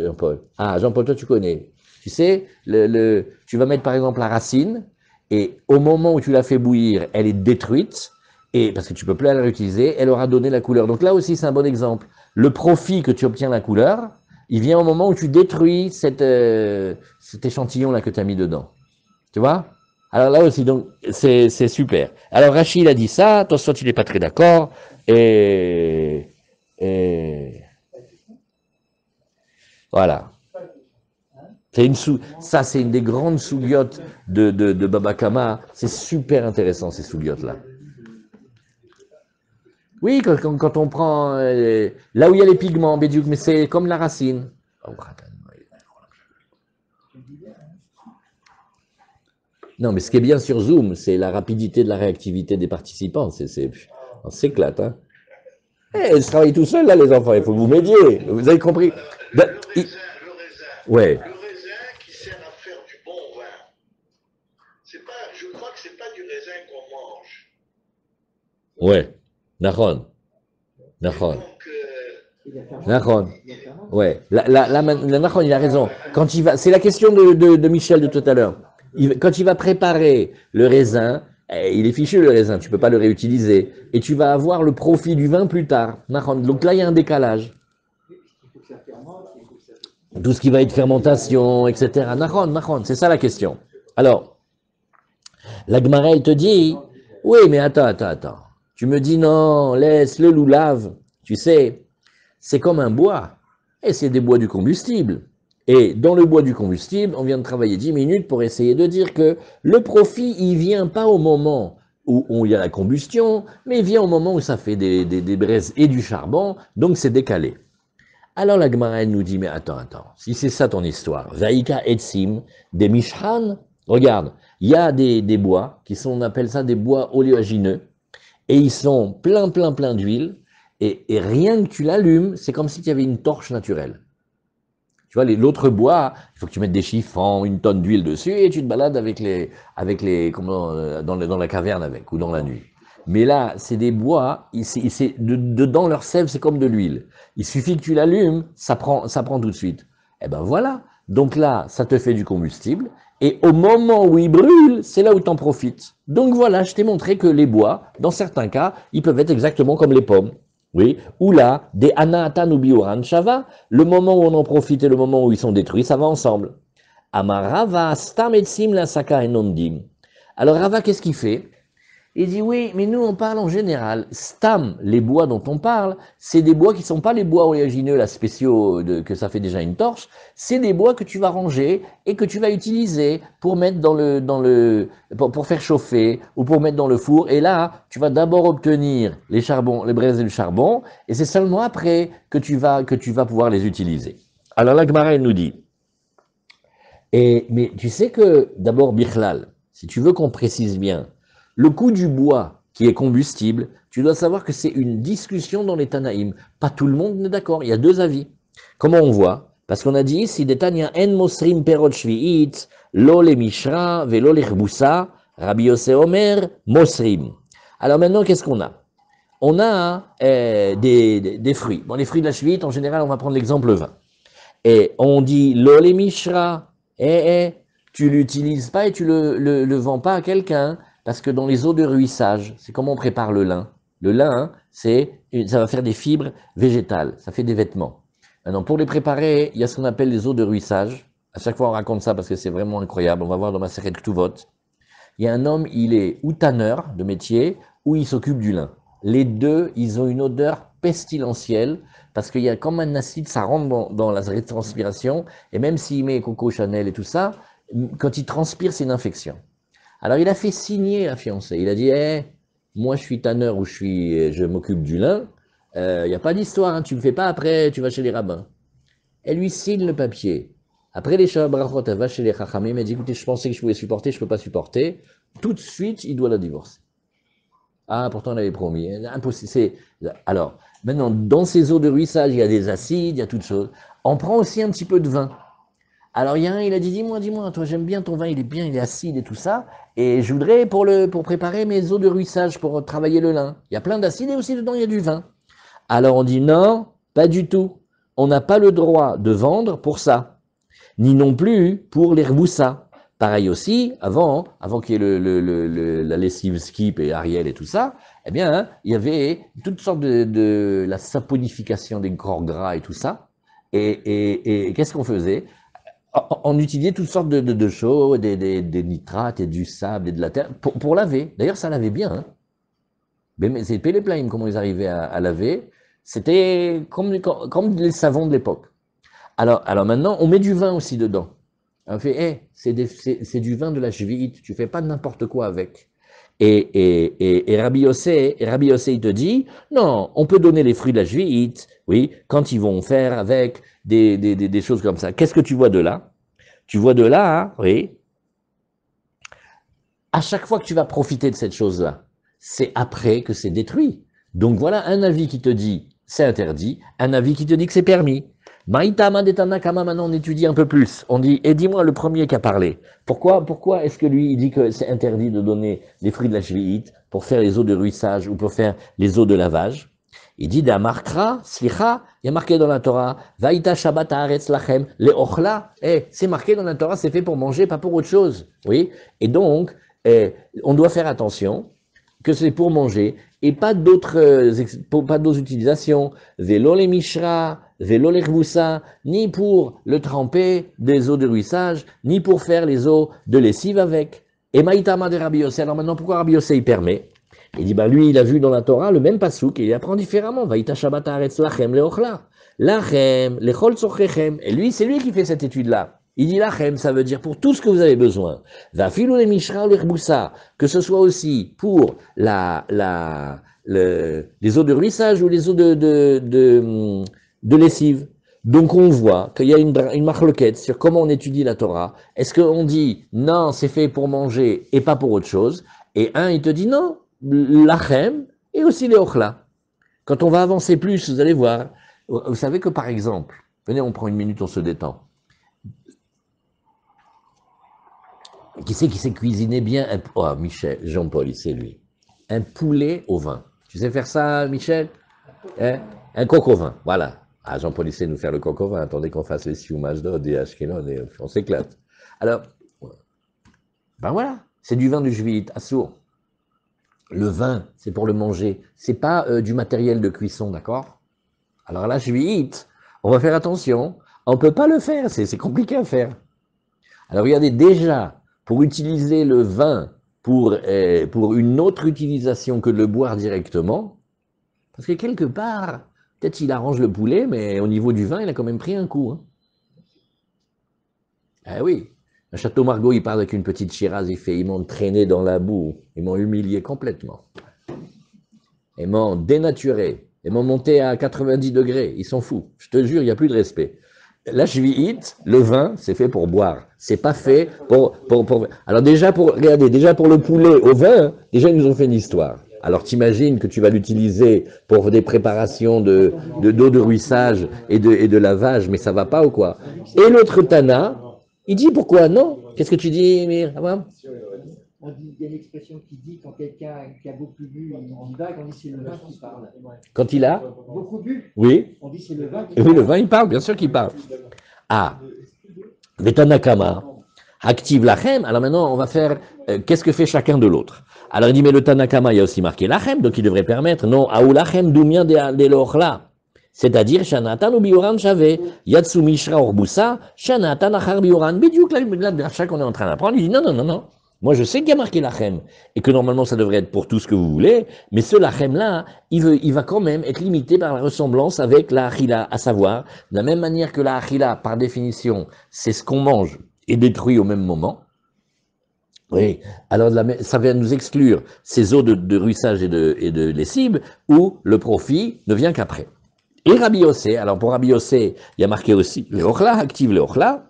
A: Jean-Paul. Ah, Jean-Paul, toi tu connais. Tu sais, tu vas mettre par exemple la racine, et au moment où tu l'as fait bouillir, elle est détruite, et parce que tu peux plus la réutiliser, elle aura donné la couleur. Donc là aussi, c'est un bon exemple. Le profit que tu obtiens la couleur, il vient au moment où tu détruis cet échantillon-là que tu as mis dedans. Tu vois? Alors là aussi, donc, c'est super. Alors Rachid a dit ça, toi, soit tu n'es pas très d'accord, et voilà. Ça, c'est une des grandes sougiotes de Baba Kama. C'est super intéressant, ces sougiotes-là. Oui, quand on prend là où il y a les pigments, Bédiouk, mais c'est comme la racine. Non, mais ce qui est bien sur Zoom, c'est la rapidité de la réactivité des participants. On s'éclate, hein. Je travaille tout seul, là, les enfants. Il faut que vous m'aidiez. Vous avez compris?
B: Le raisin,
A: ouais.
B: le raisin qui sert à faire du bon vin. Je crois que c'est pas du raisin qu'on mange.
A: Ouais. Nahon. Nahon. Ouais. Nahon, il a raison. Quand il va, c'est la question de Michel de tout à l'heure. Quand il va préparer le raisin, il est fichu le raisin, tu ne peux pas le réutiliser. Et tu vas avoir le profit du vin plus tard. Donc là, il y a un décalage. Tout ce qui va être fermentation, etc. Nahon, c'est ça la question. Alors, la Gemara, elle te dit, oui, mais attends. Tu me dis non, laisse le loulave. Tu sais, c'est comme un bois. Et c'est des bois du combustible. Et dans le bois du combustible, on vient de travailler 10 minutes pour essayer de dire que le profit, il vient pas au moment où il y a la combustion, mais il vient au moment où ça fait des braises et du charbon, donc c'est décalé. Alors la Gemara nous dit, mais attends, si c'est ça ton histoire, Vaïka Etsim, des Mishhan, regarde, il y a des bois qui sont, on appelle ça des bois oléagineux, et ils sont plein d'huile, et rien que tu l'allumes, c'est comme si tu avais une torche naturelle. Tu vois, l'autre bois, il faut que tu mettes des chiffons, une tonne d'huile dessus et tu te balades avec dans la caverne avec, ou dans la nuit. Mais là, c'est des bois, dedans leur sève, c'est comme de l'huile. Il suffit que tu l'allumes, ça prend tout de suite. Eh ben voilà. Donc là, ça te fait du combustible. Et au moment où il brûle, c'est là où tu en profites. Donc voilà, je t'ai montré que les bois, dans certains cas, ils peuvent être exactement comme les pommes. Oui, ou là, des anahatan ou bioran shava, le moment où on en profite et le moment où ils sont détruits, ça va ensemble. Amarava stam etsim la saka enondim. Alors Rava, qu'est-ce qu'il fait? Il dit oui, mais nous on parle en général. Stam, les bois dont on parle, c'est des bois qui ne sont pas les bois oléagineux, là, spéciaux, que ça fait déjà une torche. C'est des bois que tu vas ranger et que tu vas utiliser pour mettre pour faire chauffer ou pour mettre dans le four. Et là, tu vas d'abord obtenir les charbons, les braises et le charbon, et c'est seulement après que tu vas pouvoir les utiliser. Alors la Gemara, elle nous dit, mais tu sais que d'abord, Bichlal, si tu veux qu'on précise bien, le coût du bois qui est combustible, tu dois savoir que c'est une discussion dans les Tanaïm. Pas tout le monde n'est d'accord, il y a deux avis. Comment on voit? Parce qu'on a dit ici, des Tanya en mosrim perot shvi'it, lo le mishra, velo le chboussa, Rabbi Yossé Omer, mosrim. Alors maintenant, qu'est-ce qu'on a? On a des fruits. Bon, les fruits de la shvi'it, en général, on va prendre l'exemple vin. Et on dit lo le mishra, tu l'utilises pas et tu le vends pas à quelqu'un. Parce que dans les eaux de ruissage, c'est comment on prépare le lin. Le lin, ça va faire des fibres végétales, ça fait des vêtements. Maintenant, pour les préparer, il y a ce qu'on appelle les eaux de ruissage. À chaque fois, on raconte ça parce que c'est vraiment incroyable. On va voir dans ma série de Ktuvot. Il y a un homme, il est ou tanneur de métier, ou il s'occupe du lin. Les deux, ils ont une odeur pestilentielle, parce qu'il y a comme un acide, ça rentre dans la transpiration, et même s'il met Coco Chanel et tout ça, quand il transpire, c'est une infection. Alors il a fait signer la fiancée. Il a dit, moi je suis tanneur ou je m'occupe du lin. Il n'y a pas d'histoire, hein, tu me fais pas après, tu vas chez les rabbins. Elle lui signe le papier. Après les Shabbat, elle va chez les Chachamim, elle dit, écoutez, je pensais que je pouvais supporter, je ne peux pas supporter. Tout de suite, il doit la divorcer. Ah, pourtant, on avait promis. Impossible. Alors, maintenant, dans ces eaux de ruissage, il y a des acides, il y a toutes choses. On prend aussi un petit peu de vin. Alors il y a un, il a dit, dis-moi, toi j'aime bien ton vin, il est bien, il est acide et tout ça, et je voudrais pour préparer mes eaux de ruissage, pour travailler le lin. Il y a plein d'acide et aussi dedans il y a du vin. Alors on dit non, pas du tout. On n'a pas le droit de vendre pour ça, ni non plus pour les reboussas. Pareil aussi, avant qu'il y ait la lessive Skip et Ariel et tout ça, eh bien, hein, il y avait toutes sortes de la saponification des corps gras et tout ça. Et qu'est-ce qu'on faisait? On utilisait toutes sortes de choses, des nitrates et du sable et de la terre pour laver. D'ailleurs, ça lavait bien. Hein. Mais c'est Péléplaïm, comment ils arrivaient à laver. C'était comme les savons de l'époque. Alors maintenant, on met du vin aussi dedans. On fait, c'est du vin de la Shvi'it, tu fais pas n'importe quoi avec. Et Rabbi Yossé, il te dit, non, on peut donner les fruits de la Shvi'it, oui, quand ils vont faire avec des choses comme ça. Qu'est-ce que tu vois de là? Tu vois de là, hein, oui. À chaque fois que tu vas profiter de cette chose-là, c'est après que c'est détruit. Donc voilà un avis qui te dit c'est interdit, un avis qui te dit que c'est permis. Maïtama detanakama, maintenant on étudie un peu plus. On dit, et dis-moi le premier qui a parlé. Pourquoi est-ce que lui il dit que c'est interdit de donner les fruits de la shvi'it pour faire les eaux de ruissage ou pour faire les eaux de lavage? Il dit d'Amarkra, Slicha, il y a marqué dans la Torah, Vaïta Shabbat Haaretz Lachem, les Ochla. C'est marqué dans la Torah, c'est fait pour manger, pas pour autre chose. Oui. Et donc, on doit faire attention que c'est pour manger et pas d'autres utilisations. Vélo les Mishra, vélo les Rboussa, ni pour le tremper des eaux de ruissage, ni pour faire les eaux de lessive avec. Et Maïtama de Rabbi Yossé. Alors maintenant, pourquoi Rabbi Yossé il permet? Il dit, lui, il a vu dans la Torah le même pasouk et il apprend différemment. Vaïta Shabbat Haaretz Lachem leochla. Lachem, lechol tzorchechem. Et lui, c'est lui qui fait cette étude-là. Il dit lachem, ça veut dire pour tout ce que vous avez besoin. Vafilou les mishra ou les rboussa. Que ce soit aussi pour les eaux de ruissage ou les eaux de lessive. Donc on voit qu'il y a une marloquette sur comment on étudie la Torah. Est-ce qu'on dit, non, c'est fait pour manger et pas pour autre chose? Et un, il te dit non. Lachem et aussi les ochla. Quand on va avancer plus, vous allez voir. Vous savez que par exemple, venez, on prend une minute, on se détend. Qui c'est qui sait cuisiner bien Oh, Michel, Jean-Paul, c'est lui. Un poulet au vin. Tu sais faire ça, Michel? Hein? Un coq au vin, voilà. Ah, Jean-Paul, il sait nous faire le coq au vin. Attendez qu'on fasse les Sioux Ashdod et Ashkelon et on s'éclate. Alors, ben voilà, c'est du vin du Jvit, assourd. Le vin, c'est pour le manger. C'est pas du matériel de cuisson, d'accord? Alors là, Jvit, on va faire attention. On ne peut pas le faire, c'est compliqué à faire. Alors regardez, déjà, pour utiliser le vin pour une autre utilisation que de le boire directement, parce que quelque part, peut-être il arrange le poulet, mais au niveau du vin, il a quand même pris un coup. Hein. Ah oui, à Château Margaux, il part avec une petite Shiraz, ils m'ont traîné dans la boue, ils m'ont humilié complètement. Ils m'ont dénaturé, ils m'ont monté à 90 degrés, ils sont fous, je te jure, il n'y a plus de respect. La shvi'it, le vin, c'est fait pour boire. C'est pas fait pour... Alors déjà, regardez, déjà pour le poulet au vin, déjà ils nous ont fait une histoire. Alors t'imagines que tu vas l'utiliser pour des préparations d'eau de ruissage et de lavage, mais ça va pas ou quoi? Et l'autre Tana, il dit pourquoi non? Qu'est-ce que tu dis, Mir?
D: On dit, il y a une expression qui dit quand quelqu'un qui a beaucoup bu, il divague, on dit c'est le vin qui parle.
A: Quand il a
D: Beaucoup bu,
A: oui.
D: On dit c'est le vin qui
A: parle. Oui, le vin, il parle, bien sûr qu'il parle. Ah, Vetanakama, active lachem. Alors maintenant, on va faire qu'est-ce que fait chacun de l'autre. Alors il dit, mais le Tanakama, il y a aussi marqué lachem, donc il devrait permettre, non, aou lachem doumien de l'ochla. C'est-à-dire, Shanatan ou Bioran Chave, Yatsu Mishra Orbusa, Shanatan Achar Bioran. Bidiouk, la dracha qu'on est en train d'apprendre, il dit non, non, non, non. Moi, je sais qu'il y a marqué lachem, et que normalement, ça devrait être pour tout ce que vous voulez, mais ce lachem-là, il va quand même être limité par la ressemblance avec la achila, à savoir, de la même manière que la achila, par définition, c'est ce qu'on mange et détruit au même moment. Oui, alors ça vient nous exclure ces eaux de ruissage et de lessive, où le profit ne vient qu'après. Et Rabbi Yossé, alors pour Rabbi Yossé, il y a marqué aussi, les ochla, active les ochla,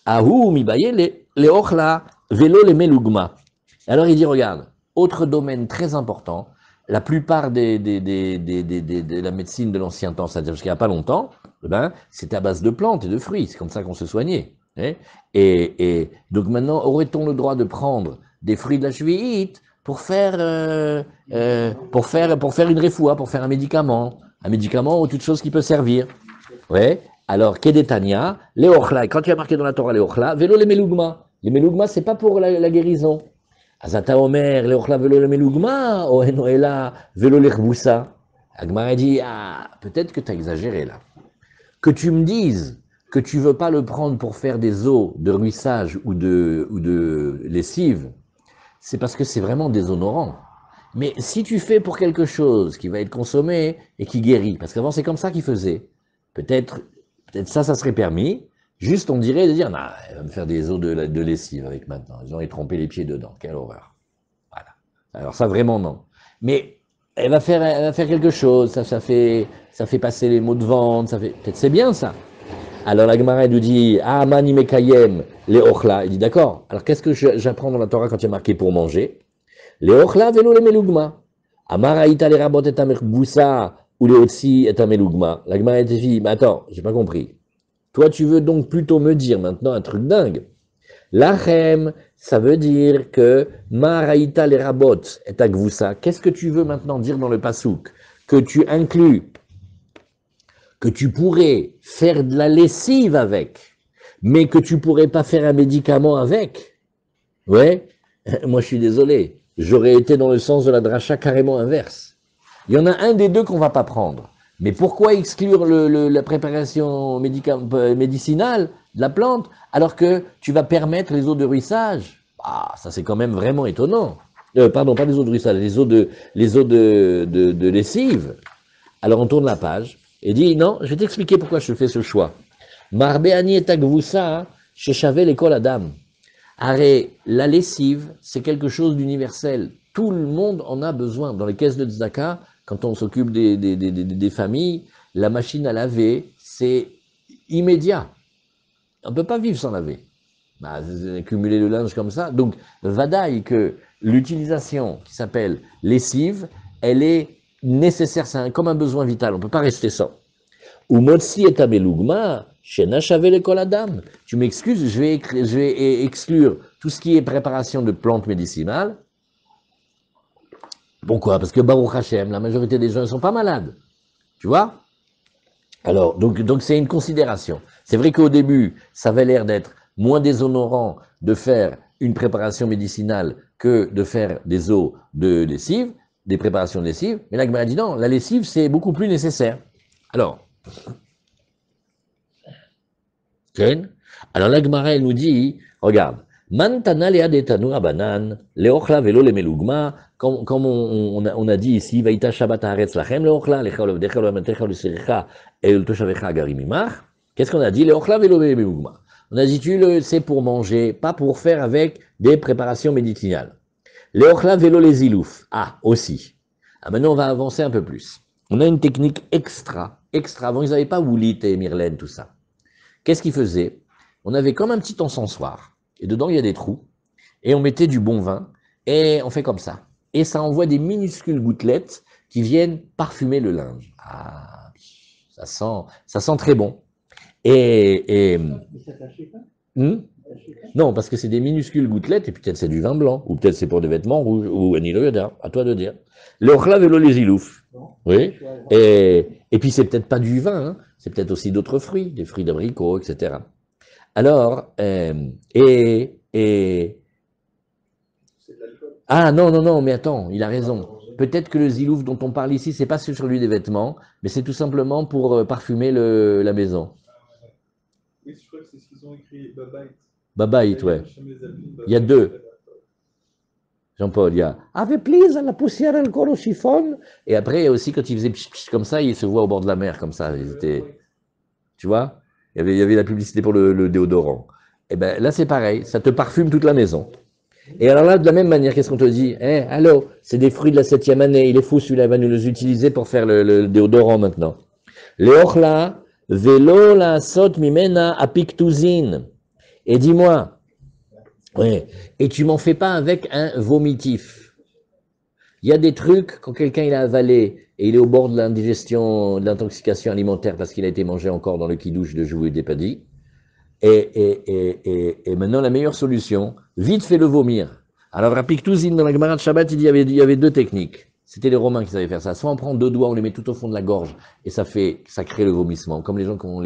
A: ahou mibaye les ochla, vélo les melougma. Alors il dit, regarde, autre domaine très important, la plupart de la médecine de l'ancien temps, c'est-à-dire jusqu'il n'y a pas longtemps, c'était à base de plantes et de fruits, c'est comme ça qu'on se soignait. Et donc maintenant, aurait-on le droit de prendre des fruits de la cheville pour faire une refoua, pour faire un médicament ou toute chose qui peut servir. Ouais. Alors, Kedetania, les ochla, quand il y a marqué dans la Torah les ochla, vélo les melougma. Les melougma, c'est pas pour la guérison. Azata Omer, les ochla, vélo les melougma, oh enoela, vélo les rboussa. Agmara dit, ah, peut-être que tu as exagéré là. Que tu me dises que tu veux pas le prendre pour faire des eaux de ruissage ou de lessive, c'est parce que c'est vraiment déshonorant. Mais si tu fais pour quelque chose qui va être consommé et qui guérit, parce qu'avant c'est comme ça qu'ils faisaient, peut-être ça serait permis, juste on dirait de dire, non, elle va me faire des eaux de lessive avec maintenant, ils ont trompé les pieds dedans, quelle horreur. Voilà. Alors ça vraiment non. Mais elle va faire quelque chose, ça fait passer les mots de vente, peut-être c'est bien ça. Alors la Gemara nous dit, ah mani mekayem les ochla, il dit d'accord, alors qu'est-ce que j'apprends dans la Torah quand il y a marqué pour manger? Les ochla vélo les melougma. Amaraïta les rabot et amerboussa ou les otsi et amelougma. La Gemara dit, mais attends, j'ai pas compris. Toi, tu veux donc plutôt me dire maintenant un truc dingue. Lachem, ça veut dire que maraïta les rabot et agvoussa. Qu'est-ce que tu veux maintenant dire dans le pasouk? Que tu inclus, que tu pourrais faire de la lessive avec, mais que tu pourrais pas faire un médicament avec. Ouais, moi je suis désolé. J'aurais été dans le sens de la dracha carrément inverse. Il y en a un des deux qu'on ne va pas prendre. Mais pourquoi exclure la préparation médicinale de la plante alors que tu vas permettre les eaux de ruissage? Ah, ça c'est quand même vraiment étonnant. Pardon, pas les eaux de ruissage, les eaux de lessive. Alors on tourne la page et dit, non, je vais t'expliquer pourquoi je fais ce choix. Marbeani et Tagvoussa, chez Chavel l'école Adam. Arrête, la lessive, c'est quelque chose d'universel. Tout le monde en a besoin. Dans les caisses de tzedaka, quand on s'occupe des familles, la machine à laver, c'est immédiat. On ne peut pas vivre sans laver. Cumuler le linge comme ça. Donc, vadaï que l'utilisation qui s'appelle lessive, elle est nécessaire, c'est comme un besoin vital. On ne peut pas rester sans. Ou motzi et amelugma, shena shavel kol adam. Tu m'excuses, je vais exclure tout ce qui est préparation de plantes médicinales. Pourquoi? Parce que Baruch Hashem, la majorité des gens ne sont pas malades. Tu vois? Alors, donc c'est une considération. C'est vrai qu'au début, ça avait l'air d'être moins déshonorant de faire une préparation médicinale que de faire des eaux de lessive, des préparations de lessive. Mais la Gemara dit non, la lessive, c'est beaucoup plus nécessaire. Alors, la Gemara, elle nous dit, regarde, Mantana leadetanu rabanan, leochla velo lemelugma, comme on a dit ici, Vaïta Shabbat haaretz lachem leochla, lecha olevdecha olematecha olesericha, et ultoshavecha agarim imach. Qu'est-ce qu'on a dit? Leochla velo lemelugma. On a dit, c'est pour manger, pas pour faire avec des préparations médicinales. Leochla velo les ilouf. Ah, aussi. Ah, maintenant, on va avancer un peu plus. On a une technique extra. Avant, ils n'avaient pas Woulit et Myrlène, tout ça. Qu'est-ce qu'ils faisaient? On avait comme un petit encensoir. Et dedans, il y a des trous. Et on mettait du bon vin. Et on fait comme ça. Et ça envoie des minuscules gouttelettes qui viennent parfumer le linge. Ah, ça sent très bon. Mais
D: ça tâchait pas?
A: Non, parce que c'est des minuscules gouttelettes, et peut-être c'est du vin blanc, ou peut-être c'est pour des vêtements rouges, ou Anilo Yoda, à toi de dire. Le Ochla velo les ilouf. Oui. Et puis c'est peut-être pas du vin, hein, c'est peut-être aussi d'autres fruits, des fruits d'abricot, etc. Alors, ah non, mais attends, il a raison. Peut-être que le zilouf dont on parle ici, c'est pas sur lui des vêtements, mais c'est tout simplement pour parfumer la maison.
C: Oui, je crois que c'est ce qu'ils ont écrit, Babait.
A: Babait, ouais. Il y a deux. Jean-Paul, il y a « Avec plaisir, la poussière, le corps au chiffon ». Et après, il y a aussi, quand il faisait pch, comme ça, il se voit au bord de la mer, comme ça. Ils étaient... Tu vois, il y avait la publicité pour le déodorant. Et bien là, c'est pareil, ça te parfume toute la maison. Et alors là, de la même manière, qu'est-ce qu'on te dit? Allô, c'est des fruits de la 7e année, il est fou celui-là, il va nous les utiliser pour faire le déodorant maintenant. Leochla, velo la sot mimena apictuzine. Et dis-moi, ouais, et tu m'en fais pas avec un vomitif. Il y a des trucs, quand quelqu'un il a avalé et il est au bord de l'indigestion, de l'intoxication alimentaire parce qu'il a été mangé encore dans le kidouche de Joué des Padis. Et maintenant, la meilleure solution, vite fais-le vomir. Alors, à Pictouzine, dans la Gemara de Shabbat, il y avait deux techniques. C'était les Romains qui savaient faire ça. Soit on prend deux doigts, on les met tout au fond de la gorge, et ça crée le vomissement. Comme les gens qui ont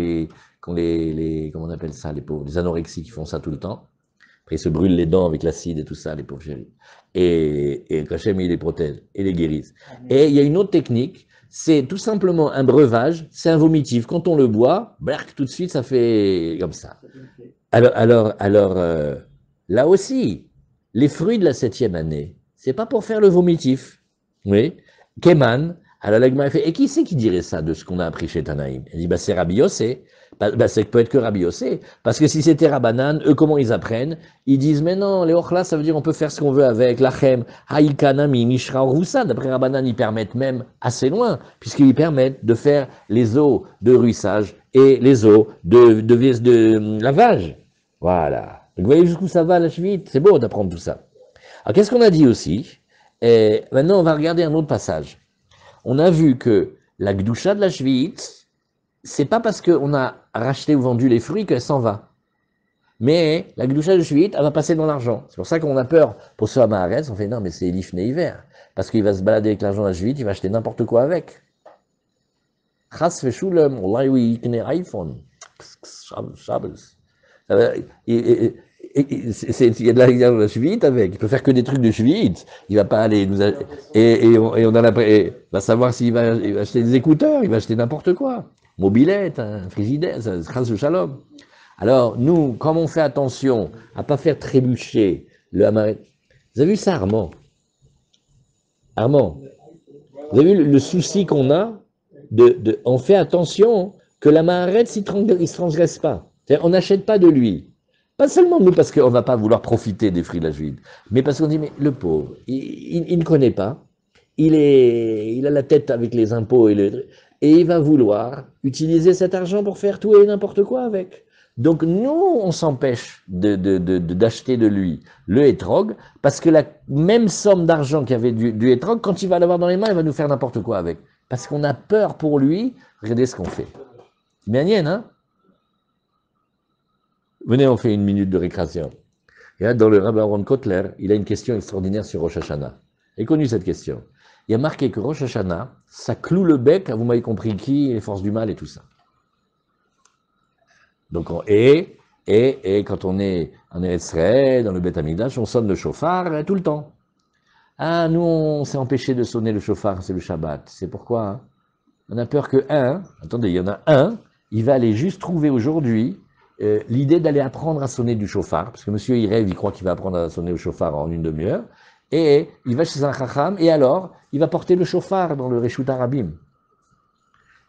A: comment on appelle ça, les pauvres, les anorexies qui font ça tout le temps. Après, ils se brûlent les dents avec l'acide et tout ça, les pauvres chéris. Et Hachem, il les protège, et les guérisse. Et il y a une autre technique, c'est tout simplement un breuvage, c'est un vomitif. Quand on le boit, tout de suite, ça fait comme ça. Alors, là aussi, les fruits de la 7e année, c'est pas pour faire le vomitif. Oui. Keman, alors l'Agma fait, et qui c'est qui dirait ça de ce qu'on a appris chez Tanaïm? Elle dit, c'est Rabbi Yossé. Ça peut être que Rabbi Yossé. Parce que si c'était Rabbanan, eux, comment ils apprennent? Ils disent, mais non, les ochla, ça veut dire on peut faire ce qu'on veut avec. Lachem, haïkanami, mishra, roussa. D'après Rabbanan, ils permettent même assez loin, puisqu'ils permettent de faire les eaux de ruissage et les eaux de lavage. Voilà. Donc, vous voyez jusqu'où ça va, la chevite? C'est beau d'apprendre tout ça. Alors, qu'est-ce qu'on a dit aussi? Et maintenant, on va regarder un autre passage. On a vu que la gdoucha de la chevite, c'est pas parce qu'on a racheté ou vendu les fruits qu'elle s'en va. Mais la gdoucha de chevite, elle va passer dans l'argent. C'est pour ça qu'on a peur pour ce Hamaharetz. On fait non, mais c'est l'ifné hiver. Parce qu'il va se balader avec l'argent de la chevite, il va acheter n'importe quoi avec. Chas veshulem, wallahi oui, il connaît iPhone. Shabbos. Il y a de la chevite avec, il peut faire que des trucs de chevite, il va pas aller nous on a il va savoir il va acheter des écouteurs, il va acheter n'importe quoi, mobilette, un frigidaire, ça se shalom. Alors nous, comme on fait attention à pas faire trébucher le hamaret, vous avez vu ça Armand, vous avez vu le souci qu'on a on fait attention que la maharet il se transgresse pas, c'est-à-dire on n'achète pas de lui. Pas seulement nous, parce qu'on ne va pas vouloir profiter des fruits de la juive, mais parce qu'on dit, mais le pauvre, il ne connaît pas, il a la tête avec les impôts, et il va vouloir utiliser cet argent pour faire tout et n'importe quoi avec. Donc nous, on s'empêche d'acheter de lui le hétrog, parce que la même somme d'argent qu'il y avait du hétrog, quand il va l'avoir dans les mains, il va nous faire n'importe quoi avec. Parce qu'on a peur pour lui, regardez ce qu'on fait. C'est bien, hein? Venez, on fait une minute de récréation. Et là, dans le Rabbi Aaron Kotler, il a une question extraordinaire sur Rosh Hashanah. Vous avez connu cette question. Il y a marqué que Rosh Hashanah, ça cloue le bec, vous m'avez compris qui, les forces du mal et tout ça. Donc, quand on est en Israël, dans le Beth Amikdash, on sonne le shofar tout le temps. Ah, nous, on s'est empêché de sonner le shofar, c'est le Shabbat. C'est pourquoi, hein? On a peur que attendez, il y en a un, il va aller juste trouver aujourd'hui l'idée d'aller apprendre à sonner du shofar, parce que monsieur il rêve, il croit qu'il va apprendre à sonner le shofar en une demi-heure, et il va chez un chacham, et alors, il va porter le shofar dans le Reshut Harabim.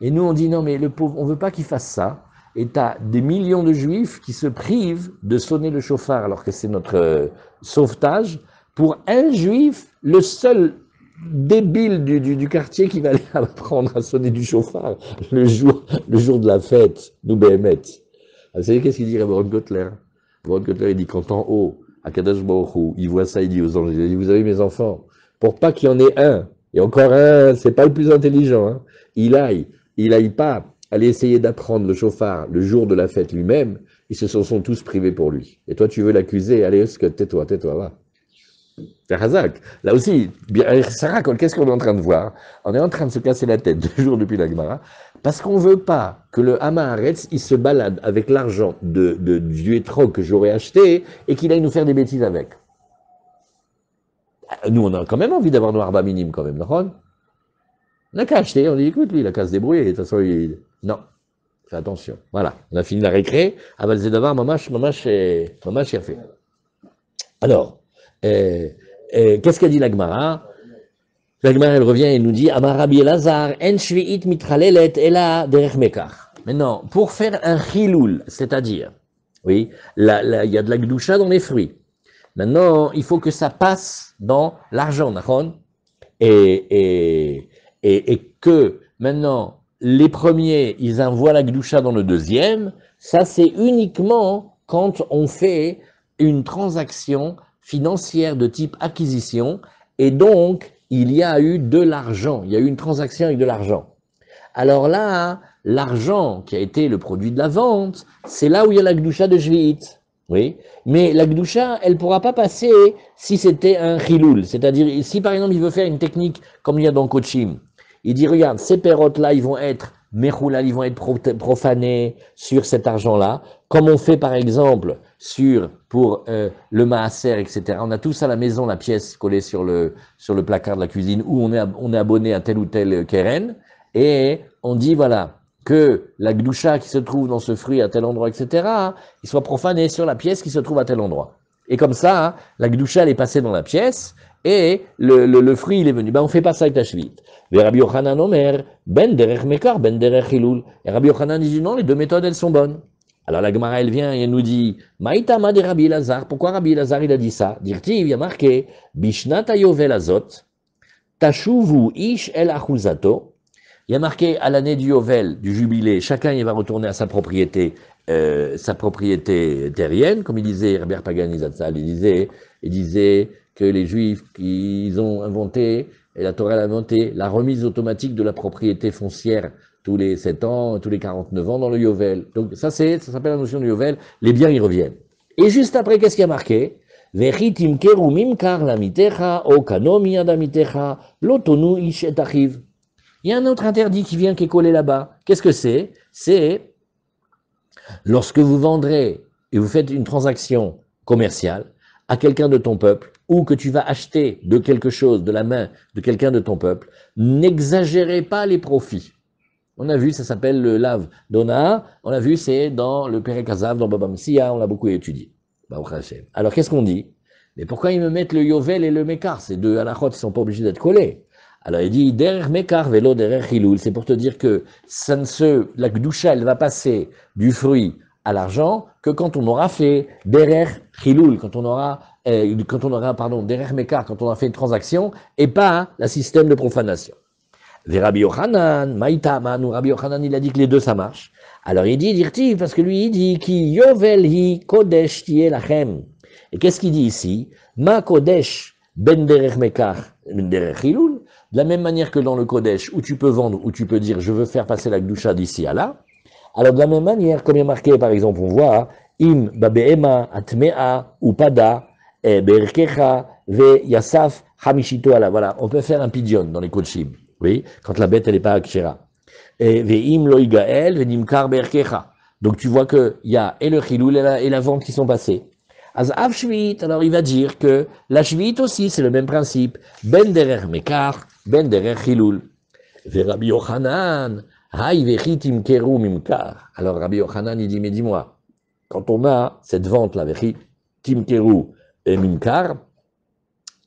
A: Et nous, on dit, non, mais le pauvre, on veut pas qu'il fasse ça, et tu as des millions de juifs qui se privent de sonner le shofar, alors que c'est notre sauvetage, pour un juif, le seul débile du quartier qui va aller apprendre à sonner du chauffard le jour de la fête, nous Béhémet. Vous savez qu'est-ce qu'il dit Rabbi Aaron Kotler? Aaron Kotler, il dit qu'en temps haut, à Kadosh Baruch Hu, il voit ça, il dit aux anges, il dit, vous avez mes enfants, pour pas qu'il y en ait un, et encore un, c'est pas le plus intelligent, hein, il aille pas aller essayer d'apprendre le chauffard le jour de la fête lui-même, ils se sont tous privés pour lui. Et toi, tu veux l'accuser, allez, tais-toi, va. C'est Hazak. Là aussi, Sarah, qu'est-ce qu'on est en train de voir? On est en train de se casser la tête 2 jours depuis la Gemara, parce qu'on ne veut pas que le Hamaharetz, il se balade avec l'argent du étrog que j'aurais acheté et qu'il aille nous faire des bêtises avec. Nous, on a quand même envie d'avoir nos arba minime quand même, non? On n'a qu'à acheter, on dit, écoute, lui, il a qu'à se débrouiller, de toute façon, non. Fais attention. Voilà. On a fini la récré. Aval Zedavar, mamash, il a fait. Alors, qu'est-ce qu'a dit la Gemara? La Gemara, elle revient et nous dit Amar Rabbi Elazar, en shvi'it mitralelet ela derech mekar. Maintenant, pour faire un chiloul, c'est-à-dire, oui, il y a de la gdoucha dans les fruits. Maintenant, il faut que ça passe dans l'argent, d'accord? Et que maintenant, les premiers, ils envoient la gdoucha dans le deuxième. Ça, c'est uniquement quand on fait une transaction financière de type acquisition, et donc, il y a eu de l'argent, il y a eu une transaction avec de l'argent. Alors là, l'argent qui a été le produit de la vente, c'est là où il y a la gdoucha de Shvi'it. Oui, mais la gdoucha, elle ne pourra pas passer si c'était un chiloul, c'est-à-dire, si par exemple, il veut faire une technique comme il y a dans Kochim, il dit, regarde, ces pérotes-là, ils vont être Mechoulal, ils vont être profanés sur cet argent-là, comme on fait par exemple pour le maaser, etc. On a tous à la maison la pièce collée sur le placard de la cuisine où on est abonné à tel ou tel keren, et on dit voilà, que la gdoucha qui se trouve dans ce fruit à tel endroit, etc., il soit profané sur la pièce qui se trouve à tel endroit. Et comme ça, la gdoucha elle est passée dans la pièce, et le fruit il est venu. Ben on fait pas ça avec la shvit. Et Rabbi Yochanan Omer, ben derech mekar, ben derech hilul. Et Rabbi Yochanan dit non, les deux méthodes elles sont bonnes. Alors la Gemara elle vient et elle nous dit, Maïtama de Rabbi Elazar, pourquoi Rabbi Elazar il a dit ça? Dirtiv, il y a marqué, Bishnat Yovel Azot, Tashuvu ish el achuzato. Il y a marqué à l'année du Yovel, du jubilé, chacun il va retourner à sa propriété terrienne, comme il disait Rabbi Pagan Izatzal, il disait que les Juifs, ils ont inventé, et la Torah a inventé, la remise automatique de la propriété foncière tous les 7 ans, tous les 49 ans dans le Yovel. Donc ça s'appelle la notion du Yovel, les biens y reviennent. Et juste après, qu'est-ce qu'il y a marqué? Vechitim kerumim kar lamitecha, o kanomi adamitecha, lotonu ish et achiv. Il y a un autre interdit qui vient, qui est collé là-bas. Qu'est-ce que c'est? C'est lorsque vous vendrez et vous faites une transaction commerciale à quelqu'un de ton peuple, ou que tu vas acheter de quelque chose de la main de quelqu'un de ton peuple, n'exagérez pas les profits. On a vu, ça s'appelle le lave d'Ona, on a vu, c'est dans le Perek Hazav, dans Baba Metzia, on l'a beaucoup étudié. Alors qu'est-ce qu'on dit? Mais pourquoi ils me mettent le Yovel et le Mekar? Ces deux halachot, ils ne sont pas obligés d'être collés. Alors il dit, derrière Mekar velo derrière Hiloul, c'est pour te dire que la Gdusha, elle va passer du fruit à l'argent que quand on aura fait derrière Hiloul, quand on aura derrière Mekar, quand on aura fait une transaction, et pas la système de profanation. Rabbi Yochanan, Maïtaman, ou Rabbi Yochanan, il a dit que les deux ça marche. Alors il dit, dirtiv, parce que lui il dit, ki yovel hi kodesh tiye lachem. Et qu'est-ce qu'il dit ici? Ma kodesh ben derech mekar, ben derech hiloul. De la même manière que dans le kodesh, où tu peux vendre, où tu peux dire, je veux faire passer la gdusha d'ici à là. Alors, de la même manière, comme il est marqué, par exemple, on voit, im babeema atmea upada berkecha ve yasaf hamishito ala. Voilà, on peut faire un pidyon dans les kodshim. Oui, quand la bête, elle n'est pas akshera. Et ve im lo igael ve nimkar berkecha. Donc, tu vois qu'il y a et le chiloul et la vente qui sont passés. Az av shvit, alors il va dire que la shvit aussi, c'est le même principe. Ben derer mekar, ben derer chiloul. Ve Rabbi Yochanan, hay vechitim keru mimkar. Alors Rabbi Yochanan, il dit, mais dis-moi, quand on a cette vente-là, vechitim keru et mimkar,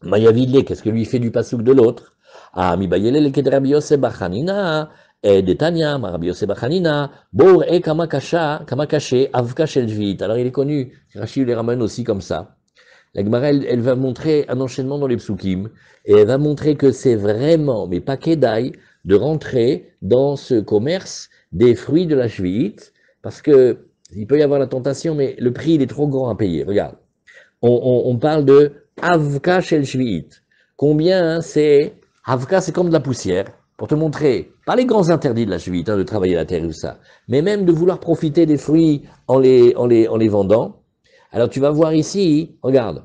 A: Mayavidle, qu'est-ce que lui fait du pasouk de l'autre? Ah, mi bayele le ked Rabbi Yosef Bachanina, et de Tanya, Rabbi Yosef Bachanina, bour et kamakaché, avka shel jvit. Alors il est connu, Rachid les ramène aussi comme ça. La Gemara, elle va montrer un enchaînement dans les psukim, et elle va montrer que c'est vraiment, mais pas kedaï, de rentrer dans ce commerce des fruits de la shvit, parce que il peut y avoir la tentation, mais le prix il est trop grand à payer. Regarde, on parle de avka shel shvit. Combien hein, c'est avka, c'est comme de la poussière. Pour te montrer, pas les grands interdits de la shvit, hein, de travailler la terre ou ça, mais même de vouloir profiter des fruits en les vendant. Alors tu vas voir ici, regarde,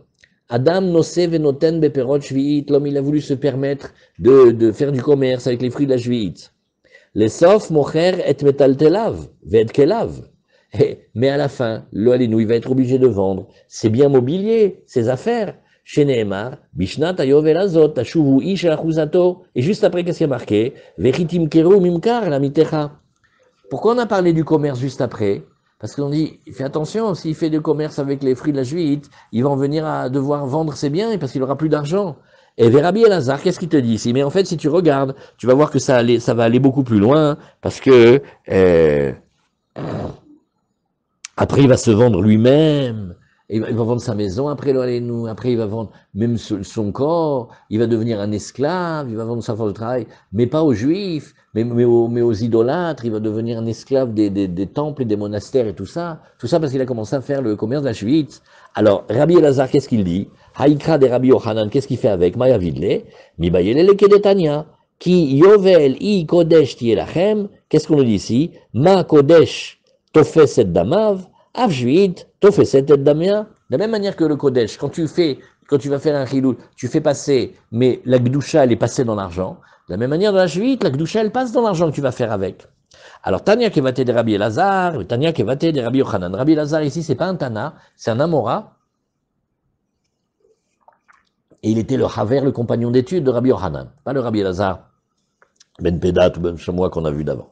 A: Adam nosé venoten beperot shvi'it, l'homme il a voulu se permettre de faire du commerce avec les fruits de la shvi'it. Les sof mocher et metaltelav, ve et kelav. Mais à la fin, le alinu, il va être obligé de vendre ses biens mobiliers, ses affaires. Chez Nehemar, Bishnat ayovel azot, tashuvu ish alachuzato. Et juste après, qu'est-ce qui est marqué? Vechitim keru mimkar la mitecha. Pourquoi on a parlé du commerce juste après? Parce qu'on dit, fais attention, s'il fait du commerce avec les fruits de la juite, il va en venir à devoir vendre ses biens parce qu'il n'aura plus d'argent. Et Rabbi Elazar, qu'est-ce qu'il te dit ici? Mais en fait, si tu regardes, tu vas voir que ça va aller beaucoup plus loin, parce que après il va se vendre lui-même, il va vendre sa maison, après il va vendre même son corps, il va devenir un esclave, il va vendre sa force de travail, mais pas aux juifs, mais aux idolâtres, il va devenir un esclave des temples et des monastères et tout ça parce qu'il a commencé à faire le commerce de la Shvit. Alors, Rabbi Elazar, qu'est-ce qu'il dit? Haïkra de Rabbi Yochanan, qu'est-ce qu'il fait avec? Maya vidle, mi bayele kedetania, ki yovel i kodesh tielachem, qu'est-ce qu'on nous dit ici? Ma kodesh tofes et damav, av Shvit tofes et damea. De la même manière que le kodesh, quand tu vas faire un chiloul, tu fais passer, mais la gdusha, elle est passée dans l'argent. De la même manière, dans la shvit, la gdusha, elle passe dans l'argent que tu vas faire avec. Alors, Tanya Kevate de Rabbi Elazar, Tanya Kevate de Rabbi Yochanan. Rabbi Elazar, ici, c'est pas un Tana, c'est un Amora. Et il était le Haver, le compagnon d'études de Rabbi Yochanan. Pas le Rabbi Elazar, Ben Pedat ou Ben Shemois qu'on a vu d'avant.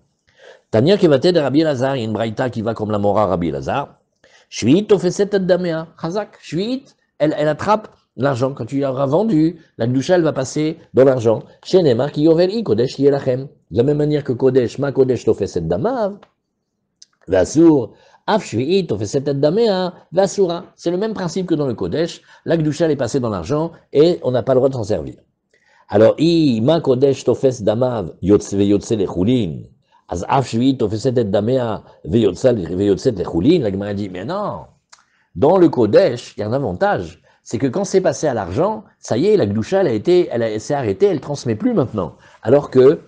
A: Tanya Kevate de Rabbi Elazar, il y a une braïta qui va comme l'Amora Rabbi Elazar. Shvit, ofeset et damea. Chazak, Shvit, elle attrape l'argent. Quand tu l'auras vendu, la gdusha, elle va passer dans l'argent. Chez Neymar, qui yovel i kodesh yelachem. De la même manière que kodesh, ma kodesh tofeset damav, vasur, af shvi'it tofeset damea, vasura. C'est le même principe que dans le kodesh. La gdusha, elle est passée dans l'argent et on n'a pas le droit de s'en servir. Alors, i ma kodesh tofes damav, yotse lechulin. Az af shvi'it tofeset damea, veyotse lechulin. La Gemara dit, mais non. Dans le kodesh, il y a un avantage. C'est que quand c'est passé à l'argent, ça y est, la gdusha, elle s'est arrêtée, elle transmet plus maintenant. Alors que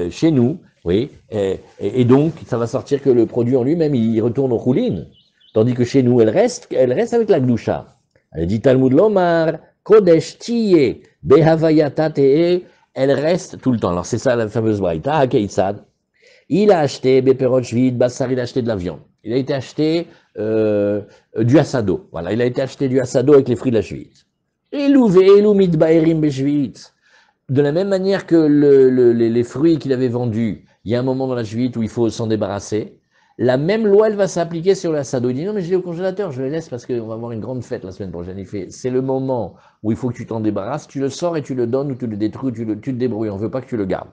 A: chez nous, oui, et donc ça va sortir que le produit en lui-même, il retourne au choulin. Tandis que chez nous, elle reste avec la gdusha. Elle dit Talmud Lomar, Kodesh tiye, behavayata tee, elle reste tout le temps. Alors c'est ça la fameuse braïta, Hakeitzad. Il a acheté beperot shvit, bassar, il a acheté de la viande. Il a été acheté du assado. Voilà, il a été acheté du assado avec les fruits de la shvit. De la même manière que les fruits qu'il avait vendus, il y a un moment dans la shvit où il faut s'en débarrasser. La même loi, elle va s'appliquer sur l'assado. Il dit non, mais je l'ai au congélateur, je le laisse parce qu'on va avoir une grande fête la semaine prochaine. Il fait, c'est le moment où il faut que tu t'en débarrasses, tu le sors et tu le donnes ou tu le détruis, tu te débrouilles. On ne veut pas que tu le gardes.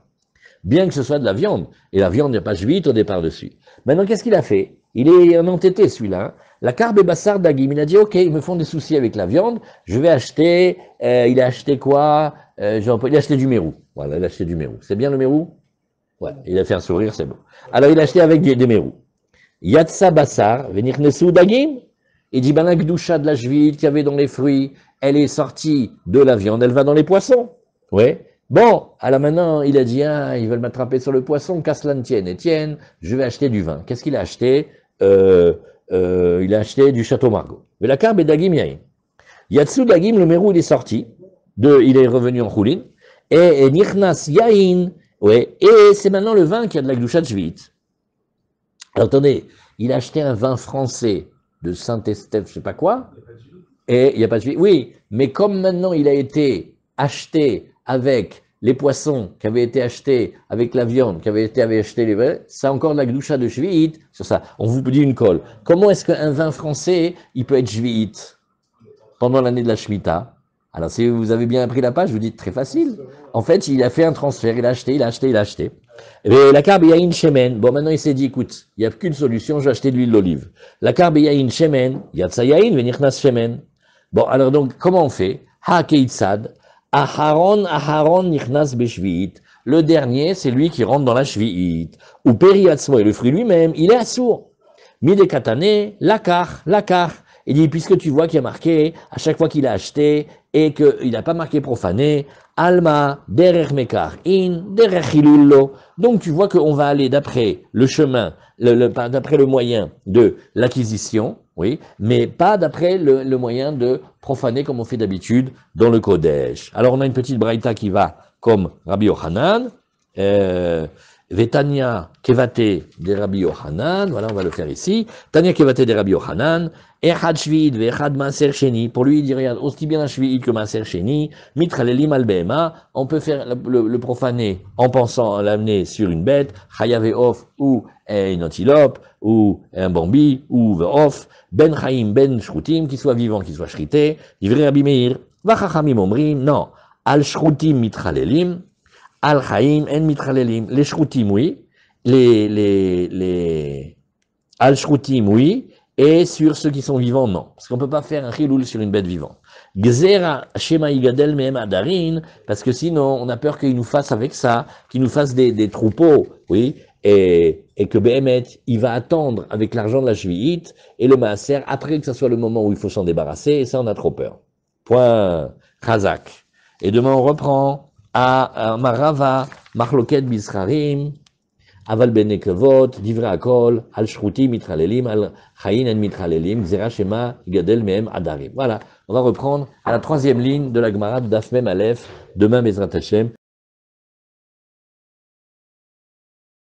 A: Bien que ce soit de la viande. Et la viande, il n'y a pas shvit au départ dessus. Maintenant, qu'est-ce qu'il a fait? Il est un entêté, celui-là. La carbe bassar d'Agim, il a dit, ok, ils me font des soucis avec la viande, je vais acheter, il a acheté quoi? Il a acheté du mérou. Voilà, il a acheté du mérou. C'est bien le mérou? Ouais, il a fait un sourire, c'est bon. Alors, il a acheté avec des mérous. Yatsa bassar, venir nesou d'Agim. Il dit, ben la gdusha de la shvit qu'il y avait dans les fruits, elle est sortie de la viande, elle va dans les poissons. Ouais. Bon, alors maintenant, il a dit, ah, ils veulent m'attraper sur le poisson, qu'à cela ne tienne, Étienne, je vais acheter du vin. Qu'est-ce qu'il a acheté? Il a acheté du Château Margaux. Mais la carbe est d'Agim Yain. Yatsu d'Agim, le mérou, il est sorti, il est revenu en choulin, et Nichnas Yain, ouais, et c'est maintenant le vin qui a de la gloucha de Shvit. Alors, attendez, il a acheté un vin français de Saint-Estèphe, je sais pas quoi, et il n'y a pas de Shvit. Oui, mais comme maintenant il a été acheté avec les poissons qui avaient été achetés, avec la viande qui avait été acheté, ça a encore de la gloucha de Shvit sur ça. On vous dit une colle. Comment est-ce qu'un vin français, il peut être Shvit pendant l'année de la Shemitah? Alors, si vous avez bien appris la page, vous dites très facile. En fait, il a fait un transfert, il a acheté. Et la carbe yain shemen. Bon, maintenant, il s'est dit, écoute, il n'y a qu'une solution, je vais acheter de l'huile d'olive. La carbe yain shemen, yatsa yain, venichnas shemen. Bon, alors donc, comment on fait? Ha keitzad, aharon nichnas beshviit. Le dernier, c'est lui qui rentre dans la shviit. Ou periatzmo, et le fruit lui-même, il est assourd. Mide katane, lakar. Il dit, puisque tu vois qu'il y a marqué, à chaque fois qu'il a acheté, et qu'il n'a pas marqué profané, alma, derech mekar, in, derech hilullo. Donc tu vois qu'on va aller d'après le chemin, d'après le moyen de l'acquisition, oui, mais pas d'après le moyen de profaner comme on fait d'habitude dans le Kodesh. Alors on a une petite braïta qui va comme Rabbi Yochanan, Vetania Kevate de Rabbi Yochanan, voilà, on va le faire ici. Tania Kevate de Rabbi Yochanan, Echad Shvi'id ve Echad Maaser Sheni. Pour lui, il dit, regarde, aussi bien un Shvi'id que Maaser Sheni, Mitralelim al Behema, on peut faire le profaner en pensant à l'amener sur une bête, Chayav Off, ou une antilope, ou un bambi, ou Ve'off, Ben Chaim, Ben Shrutim, qu'il soit vivant, qu'il soit shrité. Divrei Rabbi Meir, Vachachamim Omrim, non, Al Shrutim Mitralelim, Al Chaim en mitralelim. Les shrutim, oui. Les al shrutim, oui. Et sur ceux qui sont vivants, non. Parce qu'on ne peut pas faire un chiloul sur une bête vivante. Gzera shema igadel mehem adarin. Parce que sinon, on a peur qu'il nous fasse avec ça, qu'il nous fasse des troupeaux, oui. Et que Behemet, il va attendre avec l'argent de la shvi'it et le maaser après que ce soit le moment où il faut s'en débarrasser. Et ça, on a trop peur. Point. Chazak. Et demain, on reprend. Marava, Machloket Bisrarim, Aval Benekevot, Divrei Akol, Al Shruti Mitralelim, Al Chayin en Mitralelim, Zera Shema, Gadel Mehem Adarim. Voilà, on va reprendre à la troisième ligne de la Gemara d'Af Mem Aleph, demain Bezrat Hashem.